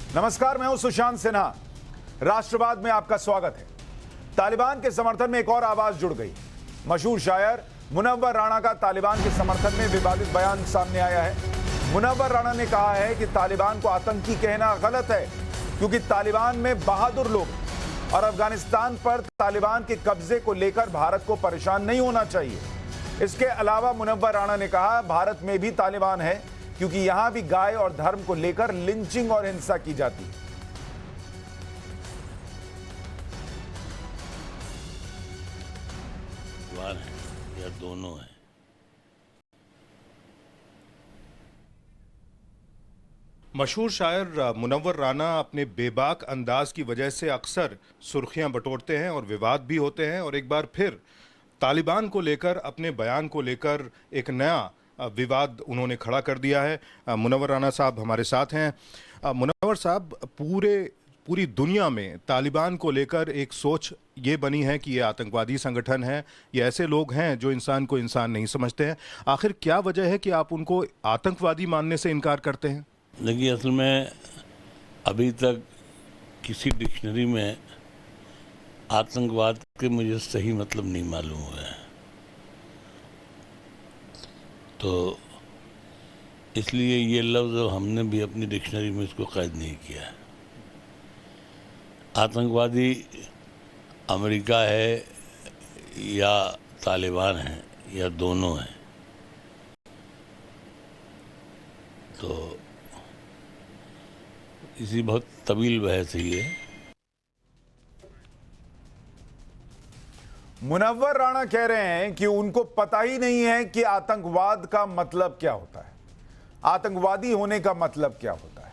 नमस्कार, मैं हूं सुशांत सिन्हा। राष्ट्रवाद में आपका स्वागत है। तालिबान के समर्थन में एक और आवाज जुड़ गई। मशहूर शायर मुनव्वर राणा का तालिबान के समर्थन में विवादित बयान सामने आया है। मुनव्वर राणा ने कहा है कि तालिबान को आतंकी कहना गलत है, क्योंकि तालिबान में बहादुर लोग और अफगानिस्तान पर तालिबान के कब्जे को लेकर भारत को परेशान नहीं होना चाहिए। इसके अलावा मुनव्वर राणा ने कहा, भारत में भी तालिबान है, क्योंकि यहां भी गाय और धर्म को लेकर लिंचिंग और हिंसा की जाती है। है या दोनों है। मशहूर शायर मुनव्वर राना अपने बेबाक अंदाज की वजह से अक्सर सुर्खियां बटोरते हैं और विवाद भी होते हैं, और एक बार फिर तालिबान को लेकर अपने बयान को लेकर एक नया विवाद उन्होंने खड़ा कर दिया है। मुनव्वर राना साहब हमारे साथ हैं। मुनव्वर साहब, पूरी दुनिया में तालिबान को लेकर एक सोच ये बनी है कि ये आतंकवादी संगठन है, ये ऐसे लोग हैं जो इंसान को इंसान नहीं समझते हैं। आखिर क्या वजह है कि आप उनको आतंकवादी मानने से इनकार करते हैं? देखिए, असल में अभी तक किसी डिक्शनरी में आतंकवाद के मुझे सही मतलब नहीं मालूम हुआ है, तो इसलिए ये लफ्ज़ हमने भी अपनी डिक्शनरी में इसको कैद नहीं किया है। आतंकवादी अमेरिका है या तालिबान है या दोनों हैं, तो इसी बहुत तवील बहस ही है। मुनव्वर राणा कह रहे हैं कि उनको पता ही नहीं है कि आतंकवाद का मतलब क्या होता है, आतंकवादी होने का मतलब क्या होता है।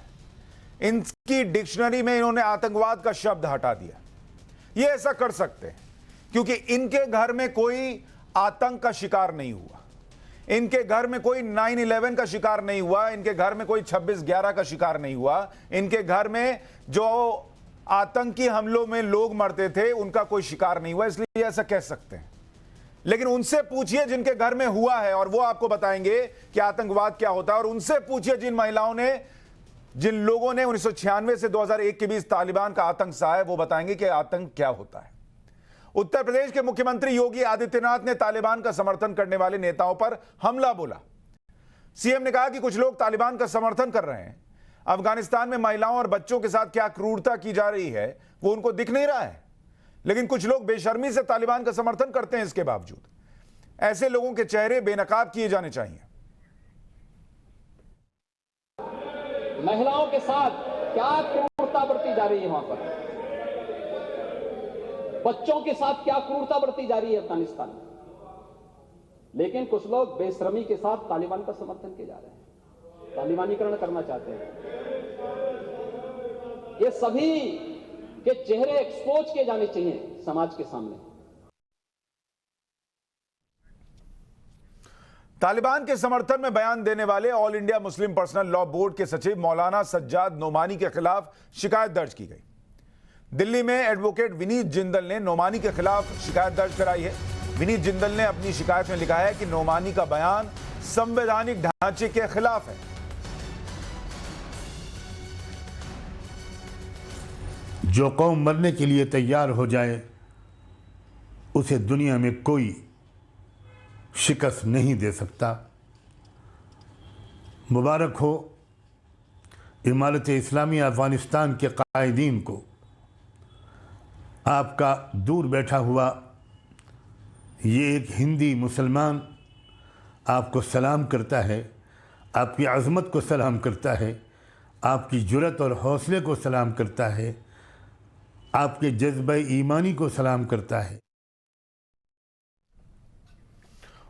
इनकी डिक्शनरी में इन्होंने आतंकवाद का शब्द हटा दिया। ये ऐसा कर सकते हैं क्योंकि इनके घर में कोई आतंक का शिकार नहीं हुआ, इनके घर में कोई 9/11 का शिकार नहीं हुआ, इनके घर में कोई 26/11 का शिकार नहीं हुआ, इनके घर में जो आतंकी हमलों में लोग मरते थे उनका कोई शिकार नहीं हुआ, इसलिए ऐसा कह सकते हैं। लेकिन उनसे पूछिए जिनके घर में हुआ है और वो आपको बताएंगे कि आतंकवाद क्या होता है। और उनसे पूछिए जिन महिलाओं ने, जिन लोगों ने 1996 से 2001 के बीच तालिबान का आतंक सहा है, वो बताएंगे कि आतंक क्या होता है। उत्तर प्रदेश के मुख्यमंत्री योगी आदित्यनाथ ने तालिबान का समर्थन करने वाले नेताओं पर हमला बोला। सीएम ने कहा कि कुछ लोग तालिबान का समर्थन कर रहे हैं, अफगानिस्तान में महिलाओं और बच्चों के साथ क्या क्रूरता की जा रही है वो उनको दिख नहीं रहा है, लेकिन कुछ लोग बेशर्मी से तालिबान का समर्थन करते हैं। इसके बावजूद ऐसे लोगों के चेहरे बेनकाब किए जाने चाहिए। महिलाओं के साथ क्या क्रूरता बरती जा रही है वहां पर, बच्चों के साथ क्या क्रूरता बरती जा रही है अफगानिस्तान में, लेकिन कुछ लोग बेशर्मी के साथ तालिबान का समर्थन किए जा रहे हैं, तालिबानीकरण करना चाहते हैं। ये सभी के चेहरे एक्सपोज किए जाने चाहिए समाज के सामने। तालिबान के समर्थन में बयान देने वाले all India Muslim personal law board के सचिव मौलाना सज्जाद नोमानी के खिलाफ शिकायत दर्ज की गई। दिल्ली में एडवोकेट विनीत जिंदल ने नोमानी के खिलाफ शिकायत दर्ज कराई है। विनीत जिंदल ने अपनी शिकायत में लिखा है कि नोमानी का बयान संवैधानिक ढांचे के खिलाफ है। जो कौम मरने के लिए तैयार हो जाए उसे दुनिया में कोई शिकस्त नहीं दे सकता। मुबारक हो इमारत इस्लामी अफगानिस्तान के कायदीन को। आपका दूर बैठा हुआ ये एक हिंदी मुसलमान आपको सलाम करता है, आपकी अज़मत को सलाम करता है, आपकी जुर्रत और हौसले को सलाम करता है, आपके जज्बे ईमानी को सलाम करता है।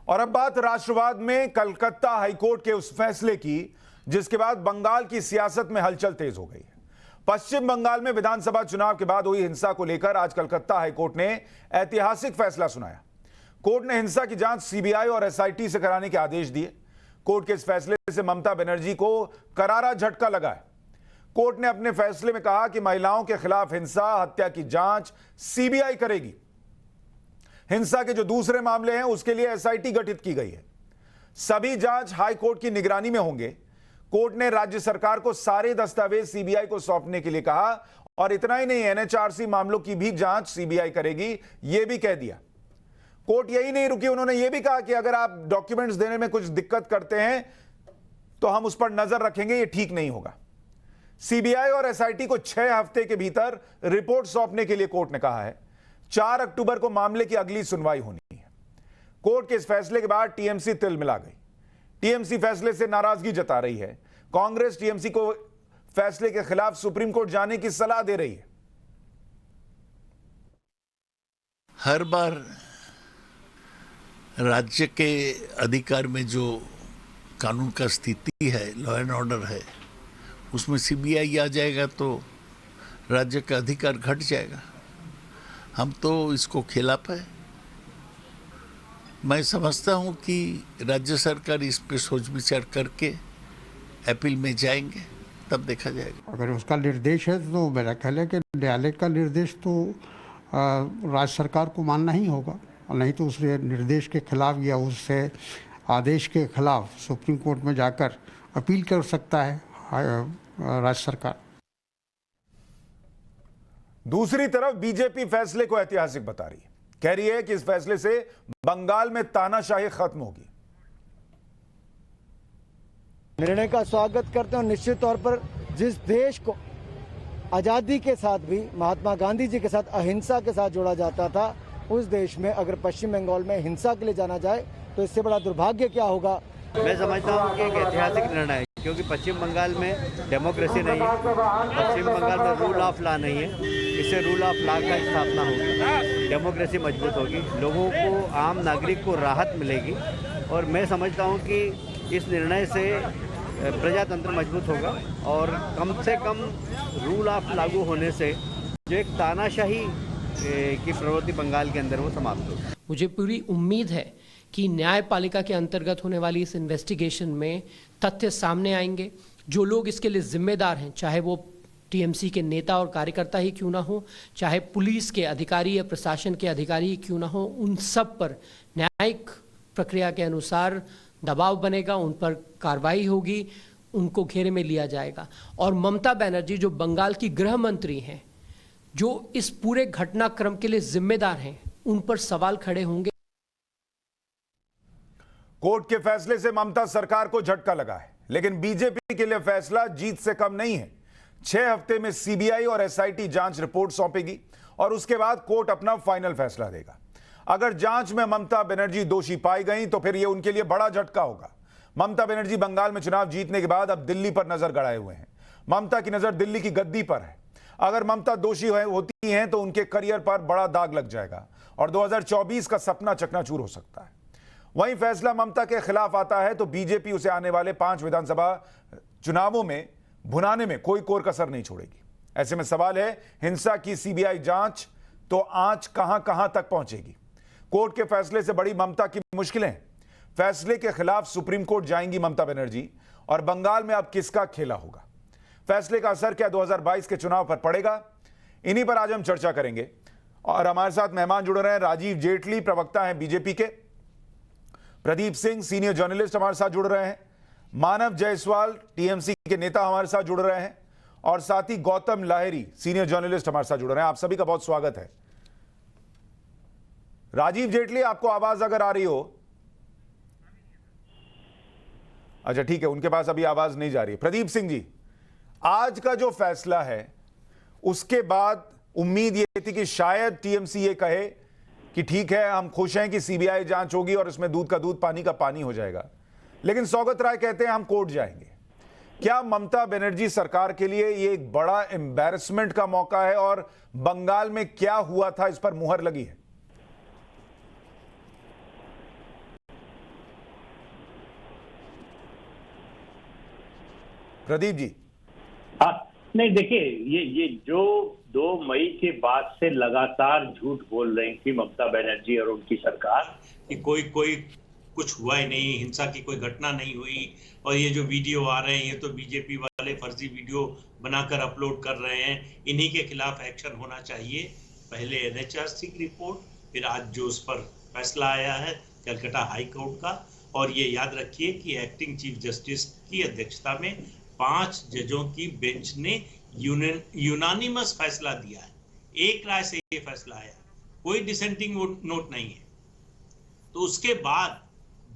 और अब बात राष्ट्रवाद में कलकत्ता हाईकोर्ट के उस फैसले की जिसके बाद बंगाल की सियासत में हलचल तेज हो गई है। पश्चिम बंगाल में विधानसभा चुनाव के बाद हुई हिंसा को लेकर आज कलकत्ता हाईकोर्ट ने ऐतिहासिक फैसला सुनाया। कोर्ट ने हिंसा की जांच सीबीआई और एसआईटी से कराने के आदेश दिए। कोर्ट के इस फैसले से ममता बनर्जी को करारा झटका लगा है। कोर्ट ने अपने फैसले में कहा कि महिलाओं के खिलाफ हिंसा, हत्या की जांच सीबीआई करेगी। हिंसा के जो दूसरे मामले हैं उसके लिए एसआईटी गठित की गई है। सभी जांच हाई कोर्ट की निगरानी में होंगे। कोर्ट ने राज्य सरकार को सारे दस्तावेज सीबीआई को सौंपने के लिए कहा और इतना ही नहीं, एनएचआरसी मामलों की भी जांच सीबीआई करेगी, यह भी कह दिया। कोर्ट यही नहीं रुकी, उन्होंने यह भी कहा कि अगर आप डॉक्यूमेंट्स देने में कुछ दिक्कत करते हैं तो हम उस पर नजर रखेंगे, यह ठीक नहीं होगा। सीबीआई और एसआईटी को 6 हफ्ते के भीतर रिपोर्ट सौंपने के लिए कोर्ट ने कहा है। 4 अक्टूबर को मामले की अगली सुनवाई होनी है। कोर्ट के इस फैसले के बाद टीएमसी तिलमिला गई। टीएमसी फैसले से नाराजगी जता रही है। कांग्रेस टीएमसी को फैसले के खिलाफ सुप्रीम कोर्ट जाने की सलाह दे रही है। हर बार राज्य के अधिकार में जो कानून का स्थिति है, लॉ एंड ऑर्डर है, उसमें सीबीआई आ जाएगा तो राज्य का अधिकार घट जाएगा। हम तो इसको खिलाफ है। मैं समझता हूं कि राज्य सरकार इस पे सोच विचार करके अपील में जाएंगे, तब देखा जाएगा। अगर उसका निर्देश है तो मेरा ख्याल है कि न्यायालय का निर्देश तो राज्य सरकार को मानना ही होगा, और नहीं तो उस निर्देश के खिलाफ या उससे आदेश के खिलाफ सुप्रीम कोर्ट में जाकर अपील कर सकता है राज्य सरकार। दूसरी तरफ बीजेपी फैसले को ऐतिहासिक बता रही है। कह रही है कि इस फैसले से बंगाल में तानाशाही खत्म होगी। निर्णय का स्वागत करते हैं और निश्चित तौर पर जिस देश को आज़ादी के साथ भी महात्मा गांधी जी के साथ अहिंसा के साथ जोड़ा जाता था, उस देश में अगर पश्चिम बंगाल में हिंसा के लिए जाना जाए तो इससे बड़ा दुर्भाग्य क्या होगा। मैं समझता हूँ कि एक ऐतिहासिक निर्णय है, क्योंकि पश्चिम बंगाल में डेमोक्रेसी नहीं है, पश्चिम बंगाल में रूल ऑफ लॉ नहीं है। इससे रूल ऑफ लॉ का स्थापना होगी, डेमोक्रेसी मजबूत होगी, लोगों को, आम नागरिक को राहत मिलेगी। और मैं समझता हूँ कि इस निर्णय से प्रजातंत्र मजबूत होगा और कम से कम रूल ऑफ लागू होने से जो एक तानाशाही की प्रवृत्ति बंगाल के अंदर वो समाप्त होगी। मुझे पूरी उम्मीद है कि न्यायपालिका के अंतर्गत होने वाली इस इन्वेस्टिगेशन में तथ्य सामने आएंगे। जो लोग इसके लिए जिम्मेदार हैं, चाहे वो टीएमसी के नेता और कार्यकर्ता ही क्यों ना हो, चाहे पुलिस के अधिकारी या प्रशासन के अधिकारी ही क्यों ना हो, उन सब पर न्यायिक प्रक्रिया के अनुसार दबाव बनेगा, उन पर कार्रवाई होगी, उनको घेरे में लिया जाएगा। और ममता बनर्जी जो बंगाल की गृह मंत्री हैं, जो इस पूरे घटनाक्रम के लिए जिम्मेदार हैं, उन पर सवाल खड़े होंगे। कोर्ट के फैसले से ममता सरकार को झटका लगा है, लेकिन बीजेपी के लिए फैसला जीत से कम नहीं है। 6 हफ्ते में सीबीआई और एसआईटी जांच रिपोर्ट सौंपेगी और उसके बाद कोर्ट अपना फाइनल फैसला देगा। अगर जांच में ममता बनर्जी दोषी पाई गई तो फिर यह उनके लिए बड़ा झटका होगा। ममता बनर्जी बंगाल में चुनाव जीतने के बाद अब दिल्ली पर नजर गड़ाए हुए हैं। ममता की नजर दिल्ली की गद्दी पर है। अगर ममता दोषी होती हैं तो उनके करियर पर बड़ा दाग लग जाएगा और 2024 का सपना चकनाचूर हो सकता है। वहीं फैसला ममता के खिलाफ आता है तो बीजेपी उसे आने वाले 5 विधानसभा चुनावों में भुनाने में कोई कोर कसर नहीं छोड़ेगी। ऐसे में सवाल है, हिंसा की सीबीआई जांच तो आंच कहां कहां तक पहुंचेगी। कोर्ट के फैसले से बड़ी ममता की मुश्किलें। फैसले के खिलाफ सुप्रीम कोर्ट जाएंगी ममता बनर्जी और बंगाल में अब किसका खेला होगा। फैसले का असर क्या 2022 के चुनाव पर पड़ेगा, इन्हीं पर आज हम चर्चा करेंगे। और हमारे साथ मेहमान जुड़ रहे हैं, राजीव जेटली प्रवक्ता हैं बीजेपी के, प्रदीप सिंह सीनियर जर्नलिस्ट हमारे साथ जुड़ रहे हैं, मानव जायसवाल टीएमसी के नेता हमारे साथ जुड़ रहे हैं और साथ ही गौतम लाहिरी सीनियर जर्नलिस्ट हमारे साथ जुड़ रहे हैं। आप सभी का बहुत स्वागत है। राजीव जेटली, आपको आवाज अगर आ रही हो? अच्छा ठीक है, उनके पास अभी आवाज नहीं जा रही है। प्रदीप सिंह जी, आज का जो फैसला है उसके बाद उम्मीद ये थी कि शायद टीएमसी ये कहे कि ठीक है, हम खुश हैं कि सीबीआई जांच होगी और इसमें दूध का दूध पानी का पानी हो जाएगा, लेकिन सौगत राय कहते हैं हम कोर्ट जाएंगे। क्या ममता बनर्जी सरकार के लिए ये एक बड़ा एम्बैरेसमेंट का मौका है और बंगाल में क्या हुआ था इस पर मुहर लगी है? प्रदीप जी। नहीं, देखिए, ये जो 2 मई के बाद से लगातार झूठ बोल रही थी ममता बनर्जी और उनकी सरकार कि कोई कुछ हुआ ही नहीं, हिंसा की कोई घटना नहीं हुई, और ये जो वीडियो आ रहे हैं ये तो बीजेपी वाले फर्जी वीडियो बनाकर अपलोड कर रहे हैं, इन्हीं के खिलाफ एक्शन होना चाहिए। पहले एनएचआरसी की रिपोर्ट, फिर आज जो उस पर फैसला आया है कलकत्ता हाई कोर्ट का, और ये याद रखिए कि एक्टिंग चीफ जस्टिस की अध्यक्षता में 5 जजों की बेंच ने यूनानिमस फैसला दिया है। एक राय से ये फैसला आया, कोई डिसेंटिंग नोट नहीं है। तो उसके बाद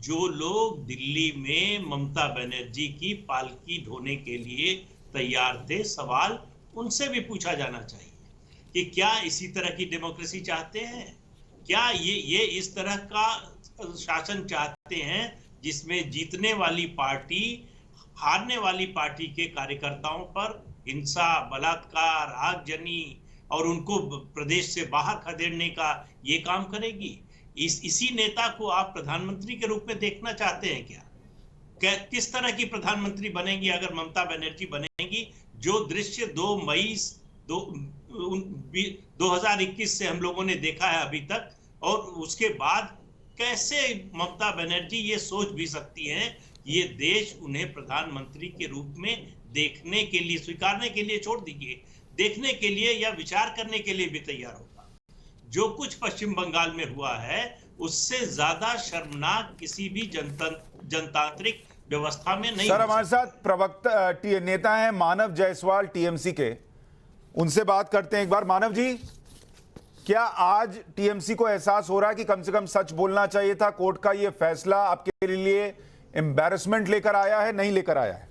जो लोग दिल्ली में ममता बनर्जी की पालकी ढोने के लिए तैयार थे, सवाल उनसे भी पूछा जाना चाहिए कि क्या इसी तरह की डेमोक्रेसी चाहते हैं? क्या ये इस तरह का शासन चाहते हैं जिसमें जीतने वाली पार्टी हारने वाली पार्टी के कार्यकर्ताओं पर हिंसा, बलात्कार, आगजनी और उनको प्रदेश से बाहर खदेड़ने का ये काम करेगी? इसी नेता को आप प्रधानमंत्री के रूप में देखना चाहते हैं क्या? किस तरह की प्रधानमंत्री बनेगी अगर ममता बनर्जी बनेगी? जो दृश्य 2 मई 2021 से हम लोगों ने देखा है अभी तक, और उसके बाद कैसे ममता बनर्जी ये सोच भी सकती हैं ये देश उन्हें प्रधानमंत्री के रूप में देखने के लिए, स्वीकारने के लिए छोड़ दीजिए, देखने के लिए या विचार करने के लिए भी तैयार होगा। जो कुछ पश्चिम बंगाल में हुआ है उससे ज्यादा शर्मनाक किसी भी जनतांत्रिक व्यवस्था में नहीं। सर, हमारे साथ प्रवक्ता नेता हैं मानव जायसवाल टीएमसी के, उनसे बात करते हैं एक बार। मानव जी, क्या आज टीएमसी को एहसास हो रहा है कि कम से कम सच बोलना चाहिए था? कोर्ट का ये फैसला आपके लिए एम्बैरेसमेंट लेकर आया है, नहीं लेकर आया है?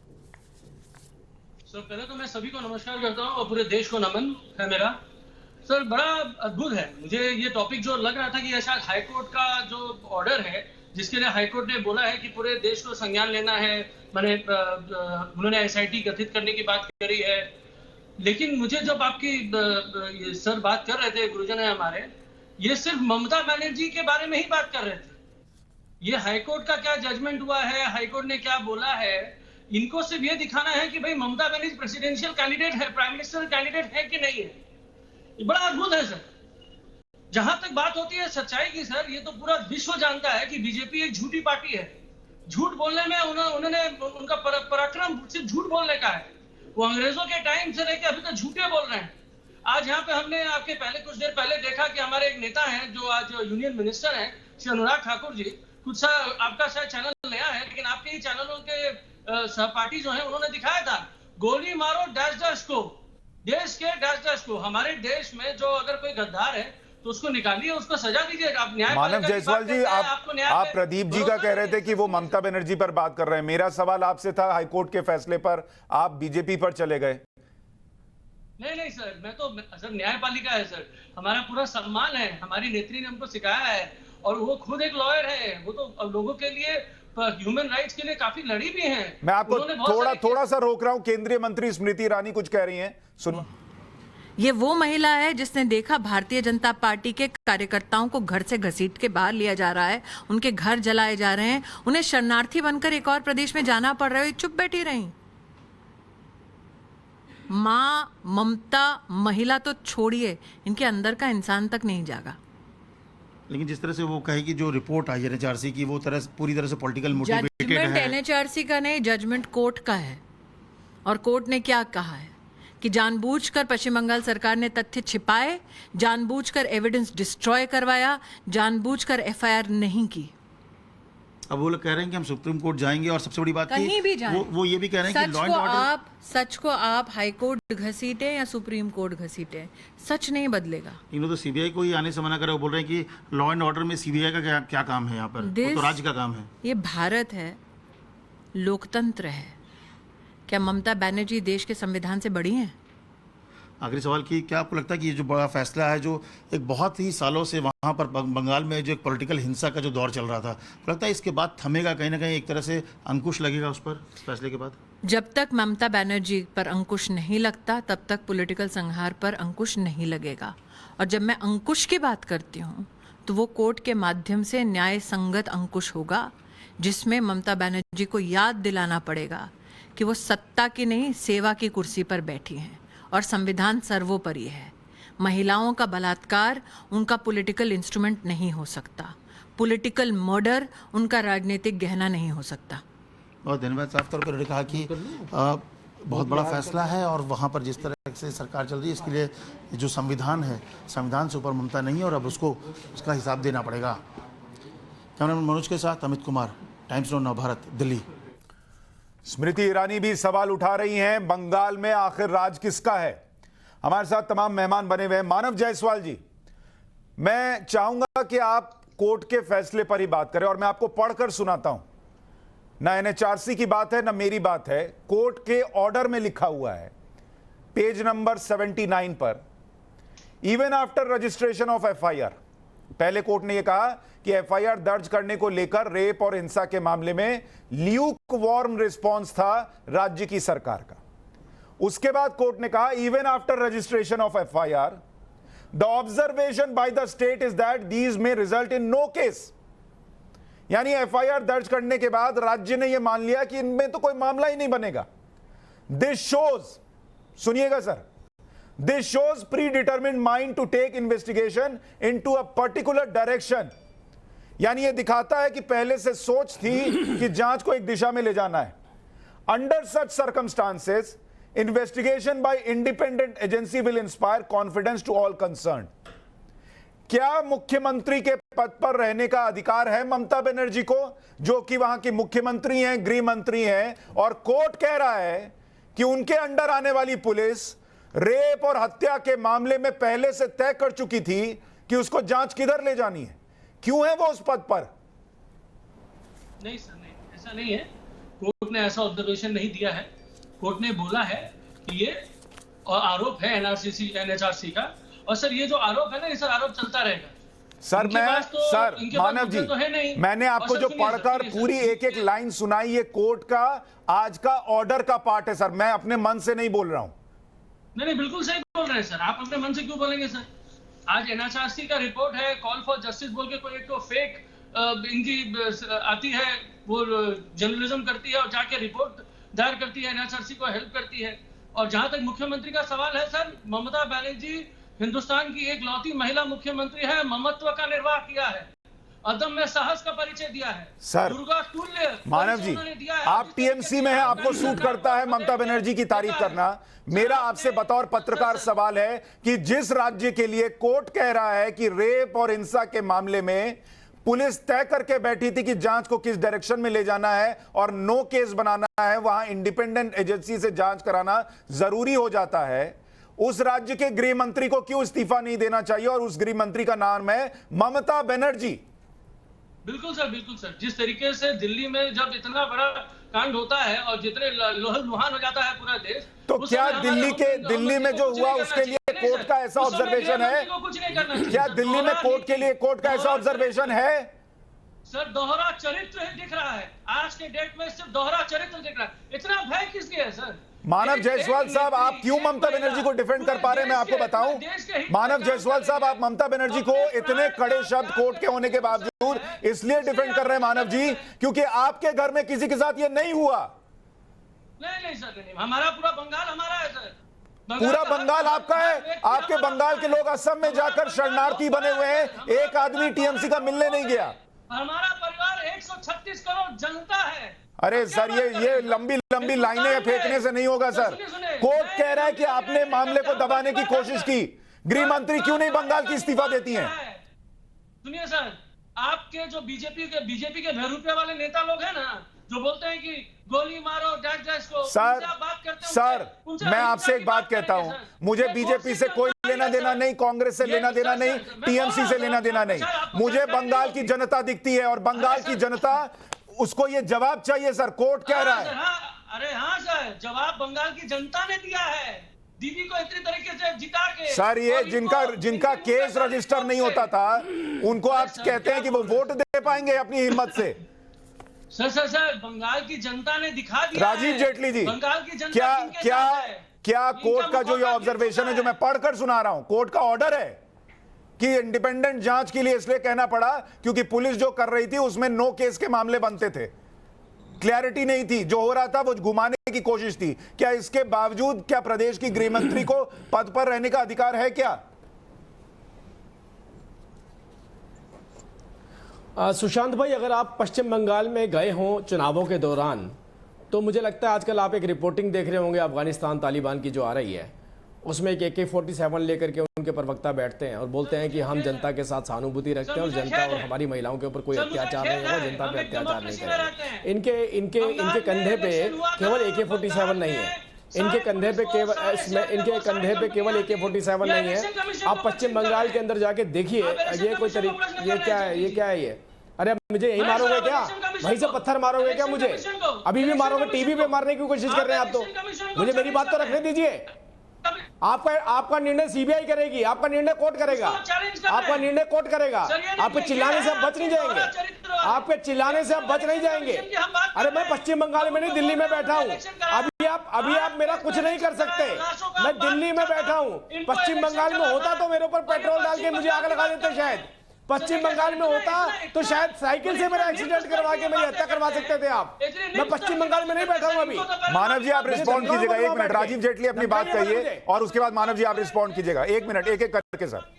सर, पहले तो मैं सभी को नमस्कार करता हूं और पूरे देश को नमन है मेरा। सर, बड़ा अद्भुत है मुझे ये टॉपिक जो लग रहा था कि शायद हाईकोर्ट का जो ऑर्डर है जिसके लिए हाईकोर्ट ने बोला है कि पूरे देश को संज्ञान लेना है, मैंने उन्होंने एसआईटी गठित करने की बात करी है। लेकिन मुझे जब आपकी सर बात कर रहे थे, गुरुजन है हमारे, ये सिर्फ ममता बनर्जी के बारे में ही बात कर रहे थे। ये हाईकोर्ट का क्या जजमेंट हुआ है, हाईकोर्ट ने क्या बोला है, इनको सिर्फ ये दिखाना है कि भाई ममता बनर्जी प्रेसिडेंशियल कैंडिडेट है, प्राइम मिनिस्टर कैंडिडेट है कि नहीं है। ये बड़ा अद्भुत है सर। जहां तक बात होती है सच्चाई की सर, ये तो पूरा विश्व जानता है कि बीजेपी एक झूठी पार्टी है। झूठ बोलने में उन्होंने उनका पराक्रम सिर्फ झूठ बोलने का है। वो अंग्रेजों के टाइम से लेकर अभी तक झूठे बोल रहे हैं। आज यहाँ पे हमने आपके पहले कुछ देर पहले देखा कि हमारे एक नेता हैं जो आज यूनियन मिनिस्टर हैं, श्री अनुराग ठाकुर जी, कुछ आपका शायद चैनल नया है लेकिन आपके ही चैनलों के सहपाठी जो है उन्होंने दिखाया था, गोली मारो डैश डैश को, देश के डैश डैश को। हमारे देश में जो अगर कोई गद्दार है तो उसको निकालिए, उसको सजा दीजिए। आप न्याय मानव जायसवाल जी, आप प्रदीप जी का कह रहे थे कि वो ममता बनर्जी पर बात कर रहे हैं। मेरा सवाल आपसे था हाईकोर्ट के फैसले पर, आप बीजेपी पर चले गए। नहीं सर, मैं तो सर न्यायपालिका है सर, हमारा पूरा सम्मान है, हमारी नेत्री ने हमको सिखाया है और वो खुद एक लॉयर है, वो तो लोगों के लिए ह्यूमन राइट्स के लिए काफी लड़ी भी हैं। मैं आपको थोड़ा सा रोक रहा हूं। केंद्रीय मंत्री स्मृति ईरानी कुछ कह रही हैं, सुनो। ये वो महिला है जिसने देखा भारतीय जनता पार्टी के कार्यकर्ताओं को घर से घसीट के बाहर लिया जा रहा है, उनके घर जलाए जा रहे हैं, उन्हें शरणार्थी बनकर एक और प्रदेश में जाना पड़ रहा है, चुप बैठी रही। माँ ममता महिला तो छोड़िए, इनके अंदर का इंसान तक नहीं जागा। लेकिन जिस तरह से वो कहे कि जो रिपोर्ट आई एनएचआरसी की वो पूरी तरह से पॉलिटिकल मोटिवेटेड है। जजमेंट एनएचआरसी का नहीं, जजमेंट कोर्ट का है। और कोर्ट ने क्या कहा है कि जानबूझकर पश्चिम बंगाल सरकार ने तथ्य छिपाए, जानबूझकर एविडेंस डिस्ट्रॉय करवाया, जानबूझकर एफआईआर नहीं की। अब वो लोग कह रहे हैं कि हम सुप्रीम कोर्ट जाएंगे और सबसे बड़ी बात कहीं भी जाएं, वो ये भी कह रहे हैं कि लॉ एंड ऑर्डर, सच को आप हाई कोर्ट घसीटे या सुप्रीम कोर्ट घसीटे, सच नहीं बदलेगा। इन्होंने तो सीबीआई को ही आने से मना करा। वो बोल रहे हैं कि लॉ एंड ऑर्डर में सीबीआई का क्या काम है यहाँ पर, वो तो राज्य का काम है। ये भारत है, लोकतंत्र है। क्या ममता बनर्जी देश के संविधान से बड़ी हैं? आखिरी सवाल कि क्या आपको लगता है कि ये जो बड़ा फैसला है, जो एक बहुत ही सालों से वहाँ पर बंगाल में जो एक पॉलिटिकल हिंसा का जो दौर चल रहा था, लगता है इसके बाद थमेगा, कहीं ना कहीं एक तरह से अंकुश लगेगा उस पर इस फैसले के बाद? जब तक ममता बनर्जी पर अंकुश नहीं लगता तब तक पॉलिटिकल संहार पर अंकुश नहीं लगेगा। और जब मैं अंकुश की बात करती हूँ तो वो कोर्ट के माध्यम से न्याय संगत अंकुश होगा, जिसमें ममता बनर्जी को याद दिलाना पड़ेगा कि वो सत्ता की नहीं सेवा की कुर्सी पर बैठी हैं और संविधान सर्वोपरि है। महिलाओं का बलात्कार उनका पॉलिटिकल इंस्ट्रूमेंट नहीं हो सकता, पॉलिटिकल मर्डर उनका राजनीतिक गहना नहीं हो सकता। बहुत धन्यवाद। साफ तौर पर कहा कि बहुत बड़ा फैसला है और वहाँ पर जिस तरह से सरकार चल रही है इसके लिए जो संविधान है, संविधान से ऊपर ममता नहीं है और अब उसको उसका हिसाब देना पड़ेगा। कैमरामैन मनोज के साथ अमित कुमार, टाइम्स नाउ नवभारत, दिल्ली। स्मृति ईरानी भी सवाल उठा रही हैं, बंगाल में आखिर राज किसका है। हमारे साथ तमाम मेहमान बने हुए हैं। मानव जायसवाल जी, मैं चाहूंगा कि आप कोर्ट के फैसले पर ही बात करें और मैं आपको पढ़कर सुनाता हूं। ना एनएचआरसी की बात है ना मेरी बात है, कोर्ट के ऑर्डर में लिखा हुआ है पेज नंबर 79 पर, even after registration of FIR. पहले कोर्ट ने यह कहा कि एफआईआर दर्ज करने को लेकर रेप और हिंसा के मामले में ल्यूक वार्म रिस्पॉन्स था राज्य की सरकार का। उसके बाद कोर्ट ने कहा even after registration of FIR the observation by the state is that these में रिजल्ट इन नो केस। यानी एफआईआर दर्ज करने के बाद राज्य ने यह मान लिया कि इनमें तो कोई मामला ही नहीं बनेगा। दिस शोज, सुनिएगा sir, this shows predetermined mind to take investigation into a particular direction. यानी यह दिखाता है कि पहले से सोच थी कि जांच को एक दिशा में ले जाना है। Under such circumstances investigation by independent agency will inspire confidence to all concern. क्या मुख्यमंत्री के पद पर रहने का अधिकार है ममता बनर्जी को, जो कि वहां की मुख्यमंत्री हैं, गृह मंत्री हैं, और कोर्ट कह रहा है कि उनके अंडर आने वाली पुलिस रेप और हत्या के मामले में पहले से तय कर चुकी थी कि उसको जांच किधर ले जानी है। क्यों है वो उस पद पर? नहीं सर, नहीं, ऐसा नहीं है। कोर्ट ने ऐसा ऑब्जर्वेशन नहीं दिया है। कोर्ट ने बोला है कि ये आरोप है एनएचआरसी का, और सर ये जो आरोप है ना, ये सर आरोप चलता रहेगा। सर मानव जी, तो है नहीं। मैंने आपको जो पढ़कर पूरी एक एक लाइन सुनाई, ये कोर्ट का आज का ऑर्डर का पार्ट है सर, मैं अपने मन से नहीं बोल रहा हूं। नहीं, बिल्कुल सही बोल रहे हैं सर, आप अपने मन से क्यों बोलेंगे सर? आज एनएचआरसी का रिपोर्ट है, कॉल फॉर जस्टिस बोल के कोई एक तो फेक इनकी आती है, वो जर्नलिज्म करती है और जाके रिपोर्ट दायर करती है, एनएचआरसी को हेल्प करती है। और जहां तक मुख्यमंत्री का सवाल है सर, ममता बनर्जी हिंदुस्तान की एक लौती महिला मुख्यमंत्री है, ममत्व का निर्वाह किया है, अदम्य साहस का परिचय दिया है सर। दुर्गा तुल्य मानव जी, आप टीएमसी में हैं, आपको सूट करता है ममता बनर्जी की तारीफ करना। मेरा आपसे बतौर पत्रकार सवाल है कि जिस राज्य के लिए कोर्ट कह रहा है कि रेप और हिंसा के मामले में पुलिस तय करके बैठी थी कि जांच को किस डायरेक्शन में ले जाना है और नो केस बनाना है, वहां इंडिपेंडेंट एजेंसी से जांच कराना जरूरी हो जाता है, उस राज्य के गृह मंत्री को क्यों इस्तीफा नहीं देना चाहिए? और उस गृह मंत्री का नाम है ममता बनर्जी। बिल्कुल सर, बिल्कुल सर। जिस तरीके से दिल्ली में जब इतना बड़ा कांड होता है और जितने लोहलुहान हो जाता है पूरा देश, तो क्या दिल्ली में जो हुआ उसके लिए कोर्ट का ऐसा ऑब्जर्वेशन है? क्या दिल्ली में कोर्ट के लिए कोर्ट का ऐसा ऑब्जर्वेशन है? सर दोहरा चरित्र दिख रहा है, आज के डेट में सिर्फ दोहरा चरित्र दिख रहा है। इतना भय किस लिए है सर? मानव जायसवाल साहब, आप क्यों ममता बनर्जी को डिफेंड कर पा रहे हैं मैं आपको बताऊं। मानव जायसवाल साहब, आप ममता बनर्जी को इतने कड़े शब्द कोर्ट के होने के बावजूद इसलिए डिफेंड कर रहे हैं मानव जी, क्योंकि आपके घर में किसी के साथ ये नहीं हुआ। नहीं सर, नहीं, हमारा पूरा बंगाल हमारा है सर। पूरा बंगाल आपका है। आपके बंगाल के लोग असम में जाकर शरणार्थी बने हुए हैं, एक आदमी टीएमसी का मिलने नहीं गया। हमारा परिवार 136 करोड़ जनता है। अरे सर, ये लंबी लंबी लाइनें फेंकने से नहीं होगा सर। कोर्ट कह रहा है कि आपने मामले को दबाने की कोशिश की, गृह मंत्री क्यों नहीं बंगाल की इस्तीफा देती हैं? सुनिए सर, आपके जो बीजेपी के बहरूपिया वाले नेता लोग हैं ना, जो बोलते हैं कि गोली मारो डैश को, सर मैं आपसे एक बात कहता हूं, मुझे बीजेपी से कोई लेना देना नहीं, कांग्रेस से लेना देना नहीं, टीएमसी से लेना देना नहीं, मुझे बंगाल की जनता दिखती है और बंगाल की जनता, उसको ये जवाब चाहिए सर। कोर्ट कह रहा है। अरे हाँ सर, जवाब बंगाल की जनता ने दिया है, दीदी को इतनी तरीके से जिता के। सर ये जिनका केस रजिस्टर नहीं होता था, उनको आप कहते हैं कि वो वोट दे पाएंगे अपनी हिम्मत से? सर बंगाल की जनता ने दिखा दिया। राजीव जेटली जी, बंगाल की जनता क्या कोर्ट का जो ये ऑब्जर्वेशन है जो मैं पढ़कर सुना रहा हूं, कोर्ट का ऑर्डर है कि इंडिपेंडेंट जांच के लिए इसलिए कहना पड़ा क्योंकि पुलिस जो कर रही थी उसमें नो केस के मामले बनते थे, क्लैरिटी नहीं थी, जो हो रहा था वो घुमाने की कोशिश थी। क्या इसके बावजूद क्या प्रदेश की गृह मंत्री को पद पर रहने का अधिकार है क्या? सुशांत भाई, अगर आप पश्चिम बंगाल में गए हों चुनावों के दौरान, तो मुझे लगता है आजकल आप एक रिपोर्टिंग देख रहे होंगे अफगानिस्तान तालिबान की जो आ रही है, उसमें एक AK-47 लेकर के उनके प्रवक्ता बैठते हैं और बोलते हैं कि हम जनता के साथ सहानुभूति रखते हैं और जनता और हमारी महिलाओं के ऊपर कोई अत्याचार नहीं होगा, जनता पे अत्याचार नहीं करेंगे। इनके कंधे पे केवल AK-47 नहीं है, इनके कंधे पे केवल AK-47 नहीं है। आप पश्चिम बंगाल के अंदर जाके देखिए, ये कोई तरीका, ये क्या है ये? अरे मुझे यही मारोगे क्या? वहीं से पत्थर मारोगे क्या मुझे? अभी भी मारोगे? टीवी पे मारने की कोशिश कर रहे हैं आप तो। मुझे मेरी बात तो रखने दीजिए। आपका निर्णय CBI करेगी, आपका निर्णय कोर्ट करेगा, आपका निर्णय कोर्ट करेगा। आपके चिल्लाने से आप बच नहीं जाएंगे, आपके चिल्लाने से आप बच नहीं जाएंगे। अरे मैं पश्चिम बंगाल में नहीं, दिल्ली में बैठा हूँ। अभी आप मेरा कुछ नहीं कर सकते। मैं दिल्ली में बैठा हूँ। पश्चिम बंगाल में होता तो मेरे ऊपर पेट्रोल डाल के मुझे आग लगा देते शायद। पश्चिम बंगाल में होता तो शायद साइकिल से मेरा एक्सीडेंट करवा के मेरी हत्या करवा सकते थे आप। मैं पश्चिम बंगाल में नहीं बैठा हूं अभी। मानव जी आप रिस्पॉन्ड कीजिएगा, 1 मिनट। राजीव जेटली अपनी बात कहिए और उसके बाद मानव जी आप रिस्पॉन्ड कीजिएगा। 1 मिनट, एक एक करके सर,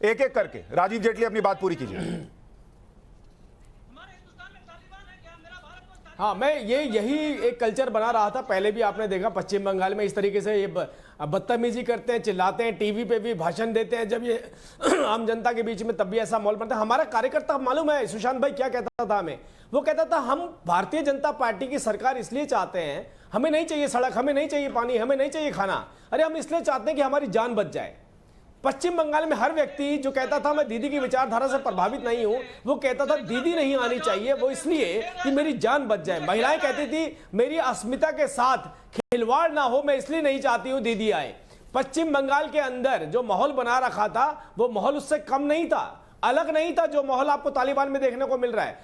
एक एक करके। राजीव जेटली अपनी बात पूरी कीजिए। हाँ, मैं यही एक कल्चर बना रहा था। पहले भी आपने देखा पश्चिम बंगाल में इस तरीके से ये बदतमीजी करते हैं, चिल्लाते हैं, टीवी पे भी भाषण देते हैं जब ये आम जनता के बीच में, तब भी ऐसा माहौल बनता है। हमारा कार्यकर्ता मालूम है सुशांत भाई क्या कहता था हमें? वो कहता था हम भारतीय जनता पार्टी की सरकार इसलिए चाहते हैं, हमें नहीं चाहिए सड़क, हमें नहीं चाहिए पानी, हमें नहीं चाहिए खाना, अरे हम इसलिए चाहते हैं कि हमारी जान बच जाए। पश्चिम बंगाल में हर व्यक्ति जो कहता था मैं दीदी की विचारधारा से प्रभावित नहीं हूं, वो कहता था दीदी नहीं आनी चाहिए, वो इसलिए कि मेरी जान बच जाए। महिलाएं कहती थी मेरी अस्मिता के साथ खिलवाड़ ना हो, मैं इसलिए नहीं चाहती हूं दीदी आए। पश्चिम बंगाल के अंदर जो माहौल बना रखा था वो माहौल उससे कम नहीं था, अलग नहीं था जो माहौल आपको तालिबान में देखने को मिल रहा है।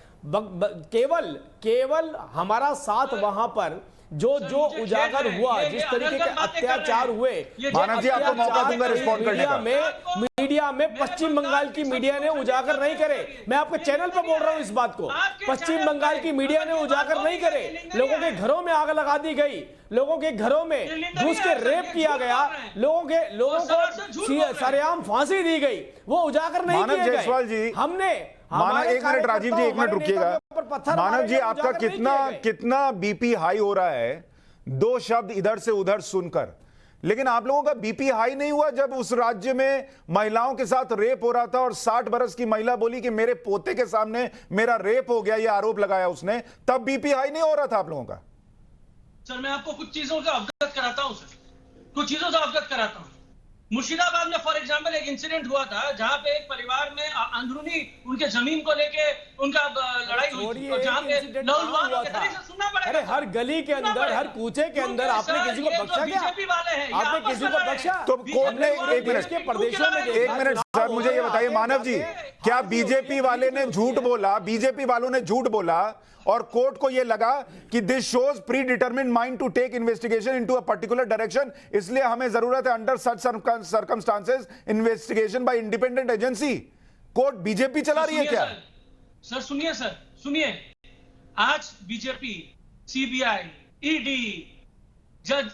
केवल हमारा साथ वहां पर जो उजागर हुआ, जिस तरीके के अत्याचार हुए, मानव जी आपको मौका दूंगा रिस्पॉन्ड करने का। मीडिया में पश्चिम बंगाल की मीडिया ने उजागर नहीं करे। मैं आपके चैनल पर बोल रहा हूं इस बात को। पश्चिम बंगाल की मीडिया ने उजागर नहीं करे। लोगों के घरों में आग लगा दी गई, लोगों के घरों में घुस के रेप किया गया, लोगों को सरेआम फांसी दी गई, वो उजागर नहीं किए गए। हमने एक मिनट राजीव जी, 1 मिनट रुकिएगा। मानव जी आपका कितना बीपी हाई हो रहा है 2 शब्द इधर से उधर सुनकर, लेकिन आप लोगों का बीपी हाई नहीं हुआ जब उस राज्य में महिलाओं के साथ रेप हो रहा था और 60 बरस की महिला बोली कि मेरे पोते के सामने मेरा रेप हो गया, ये आरोप लगाया उसने, तब बीपी हाई नहीं हो रहा था आप लोगों का? सर मैं आपको कुछ चीजों का अवगत कराता हूं सर, कुछ चीजों से अवगत कराता हूं। मुर्शिदाबाद में फॉर एग्जांपल एक इंसिडेंट हुआ था जहां पे एक परिवार में अंदरूनी उनके जमीन को लेके उनका लड़ाई हुई थी, और जहां पे सुनना पड़ेगा। अरे हर गली के अंदर, हर कूचे के अंदर आपने किसी को बख्शा क्या? आपने किसी को बख्शा? तो कोर्ट ने 1 मिनट के प्रदेशों में 1 मिनट सर मुझे ये बताइए मानव जी, क्या बीजेपी वाले ने झूठ बोला, बीजेपी वालों ने झूठ बोला और कोर्ट को यह लगा कि this shows predetermined mind to take investigation into a particular direction, इसलिए हमें जरूरत है under such circumstances investigation by independent agency? Court BJP चला रही है क्या? सर सुनिए, आज बीजेपी, CBI, ED, जज,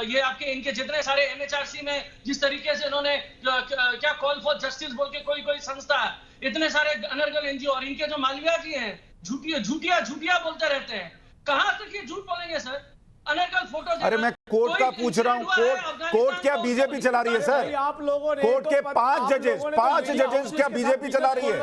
ये आपके इनके जितने सारे NHRC में जिस तरीके से इन्होंने क्या कॉल फॉर जस्टिस बोल के कोई संस्था, इतने सारे अनर्गल NGO, और इनके जो मालविया जी हैं झूठिया बोलते रहते हैं। कहां तक ये झूठ बोलेंगे सर? अनर्गल फोटो। अरे मैं कोर्ट का पूछ रहा हूं, कोर्ट क्या बीजेपी चला रही है सर? आप लोगों ने कोर्ट के 5 जजेस क्या बीजेपी चला रही है?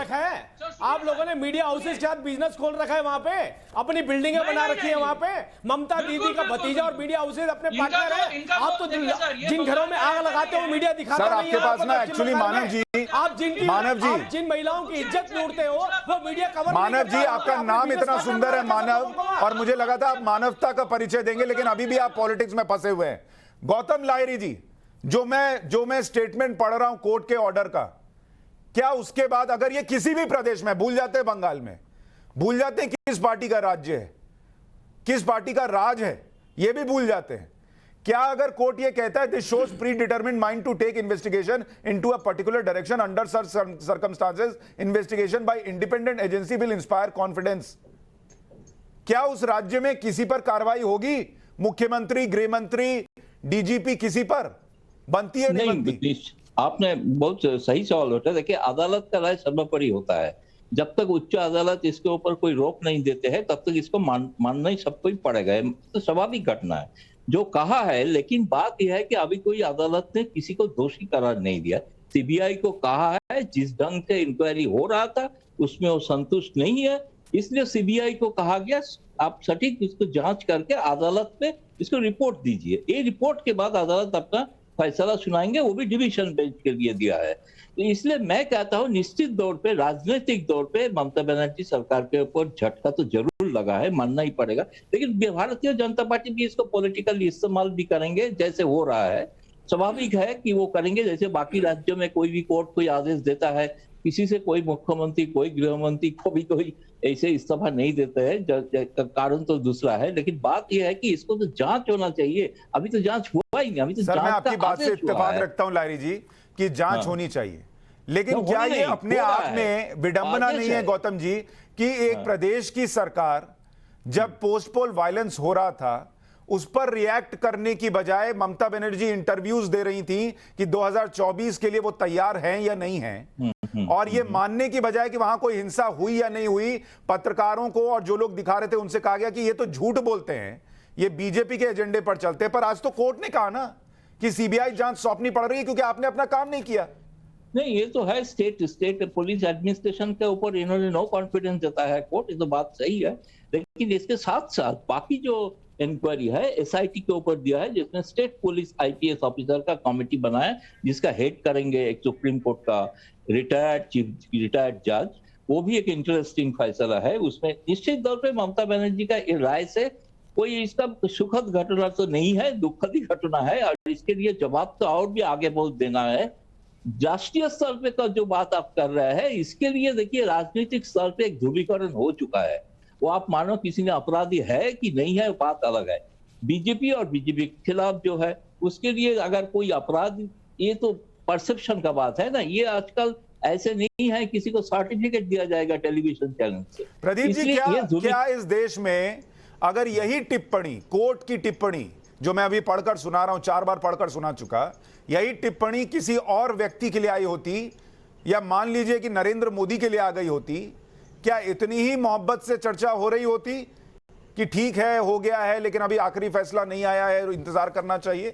आप लोगों ने मीडिया हाउसेस के साथ बिजनेस खोल रखा है, वहां पे अपनी बिल्डिंगें बना रखी है, वहां पे ममता दीदी का भतीजा और मीडिया हाउसेस अपने पार्टनर है। आप तो जिन घरों में आग लगाते हो मीडिया दिखाता सर आपके पास ना एक्चुअली मानव जी, जिन महिलाओं की इज्जत लूटते हो वो मीडिया कवर। मानव जी आपका नाम इतना सुंदर है मानव, और मुझे लगा था आप मानवता का परिचय देंगे, लेकिन अभी भी आप पॉलिटिक्स में फंसे हुए हैं। गौतम लाहिरी जी, जो मैं स्टेटमेंट पढ़ रहा हूं कोर्ट के ऑर्डर का, क्या उसके बाद अगर ये किसी भी प्रदेश में भूल जाते हैं, बंगाल में भूल जाते हैं किस पार्टी का राज्य है, किस पार्टी का राज है, ये भी भूल जाते हैं, क्या अगर कोर्ट ये कहता है this shows predetermined mind to take investigation into a particular direction under such circumstances investigation by independent agency will inspire confidence, क्या उस राज्य में किसी पर कार्रवाई होगी? मुख्यमंत्री, गृह मंत्री, DGP, किसी पर बनती है? नहीं बनती? आपने बहुत सही सवाल उठा। देखिए अदालत का राय सर्वोपरि होता है, जब तक उच्च अदालत इसके ऊपर कोई रोक नहीं देते हैं तब तक इसको मानना ही सबको ही पड़ेगा, तो स्वाभाविक घटना है। जो कहा है, लेकिन बात यह है कि अभी कोई अदालत ने किसी को दोषी करार नहीं दिया। सीबीआई को कहा है जिस ढंग से इंक्वायरी हो रहा था उसमें वो संतुष्ट नहीं है, इसलिए सीबीआई को कहा गया आप सटीक इसको जांच करके अदालत में इसको रिपोर्ट दीजिए। ये रिपोर्ट के बाद अदालत अपना फैसला सुनाएंगे, वो भी डिवीजन बेंच के लिए दिया है। तो इसलिए मैं कहता हूँ निश्चित तौर पे राजनीतिक तौर पे ममता बनर्जी सरकार के ऊपर झटका तो जरूर लगा है, मानना ही पड़ेगा, लेकिन भारतीय जनता पार्टी भी इसको पॉलिटिकल इस्तेमाल भी करेंगे जैसे हो रहा है। स्वाभाविक है कि वो करेंगे, जैसे बाकी राज्यों में कोई भी कोर्ट कोई आदेश देता है, किसी से कोई मुख्यमंत्री कोई गृह मंत्री को भी कोई ऐसे इस्तीफा नहीं देते हैं, कारण तो दूसरा है। लेकिन बात यह है कि इसको तो जांच होना चाहिए, अभी तो जांच हुआ ही नहीं। अभी तो सर, मैं आपकी बात से इत्तेफाक रखता हूं लायरी जी कि जांच होनी चाहिए, लेकिन क्या ये अपने आप में विडंबना नहीं है गौतम जी कि एक प्रदेश की सरकार जब पोस्ट पोल वायलेंस हो रहा था उस पर रिएक्ट करने की बजाय ममता बनर्जी इंटरव्यूज दे रही थी कि 2024 के लिए वो तैयार हैं या नहीं हैं, और ये मानने की बजाय कि वहां कोई हिंसा हुई या नहीं हुई, पत्रकारों को और जो लोग दिखा रहे थे उनसे कहा गया कि ये तो झूठ बोलते हैं, ये बीजेपी के एजेंडे पर चलते हैं। पर आज तो कोर्ट ने कहा ना कि सीबीआई जांच सौंपनी पड़ रही है क्योंकि आपने अपना काम नहीं किया। नहीं, ये तो है स्टेट पुलिस एडमिनिस्ट्रेशन के ऊपर इन्होंने नो कॉन्फिडेंस जताया है कोर्ट, ये तो बात सही है। लेकिन इसके साथ साथ बाकी जो इंक्वायरी है एसआईटी के ऊपर दिया है, जिसमें स्टेट पुलिस आईपीएस ऑफिसर का कमेटी बनाया जिसका हेड करेंगे एक सुप्रीम कोर्ट का रिटायर्ड जज, वो भी एक इंटरेस्टिंग फैसला है। उसमें निश्चित तौर पे ममता बनर्जी का राय से कोई इसका सुखद घटना तो नहीं है, दुखद ही घटना है, और इसके लिए जवाब तो और भी आगे बहुत देना है। राष्ट्रीय स्तर पे का जो बात आप कर रहे हैं, इसके लिए देखिए राजनीतिक स्तर पे एक ध्रुवीकरण हो चुका है। वो आप मानो किसी ने अपराधी है कि नहीं है बात अलग है। बीजेपी और बीजेपी के खिलाफ जो है उसके लिए अगर कोई अपराध, ये तो परसेप्शन का बात है ना, ये आजकल ऐसे नहीं है किसी को सर्टिफिकेट दिया जाएगा टेलीविजन चैनल से। प्रदीप जी, क्या इस देश में अगर यही टिप्पणी, कोर्ट की टिप्पणी जो मैं अभी पढ़कर सुना रहा हूं, 4 बार पढ़कर सुना चुका, यही टिप्पणी किसी और व्यक्ति के लिए आई होती या मान लीजिए कि नरेंद्र मोदी के लिए आ गई होती, क्या इतनी ही मोहब्बत से चर्चा हो रही होती कि ठीक है हो गया है लेकिन अभी आखिरी फैसला नहीं आया है, इंतजार करना चाहिए?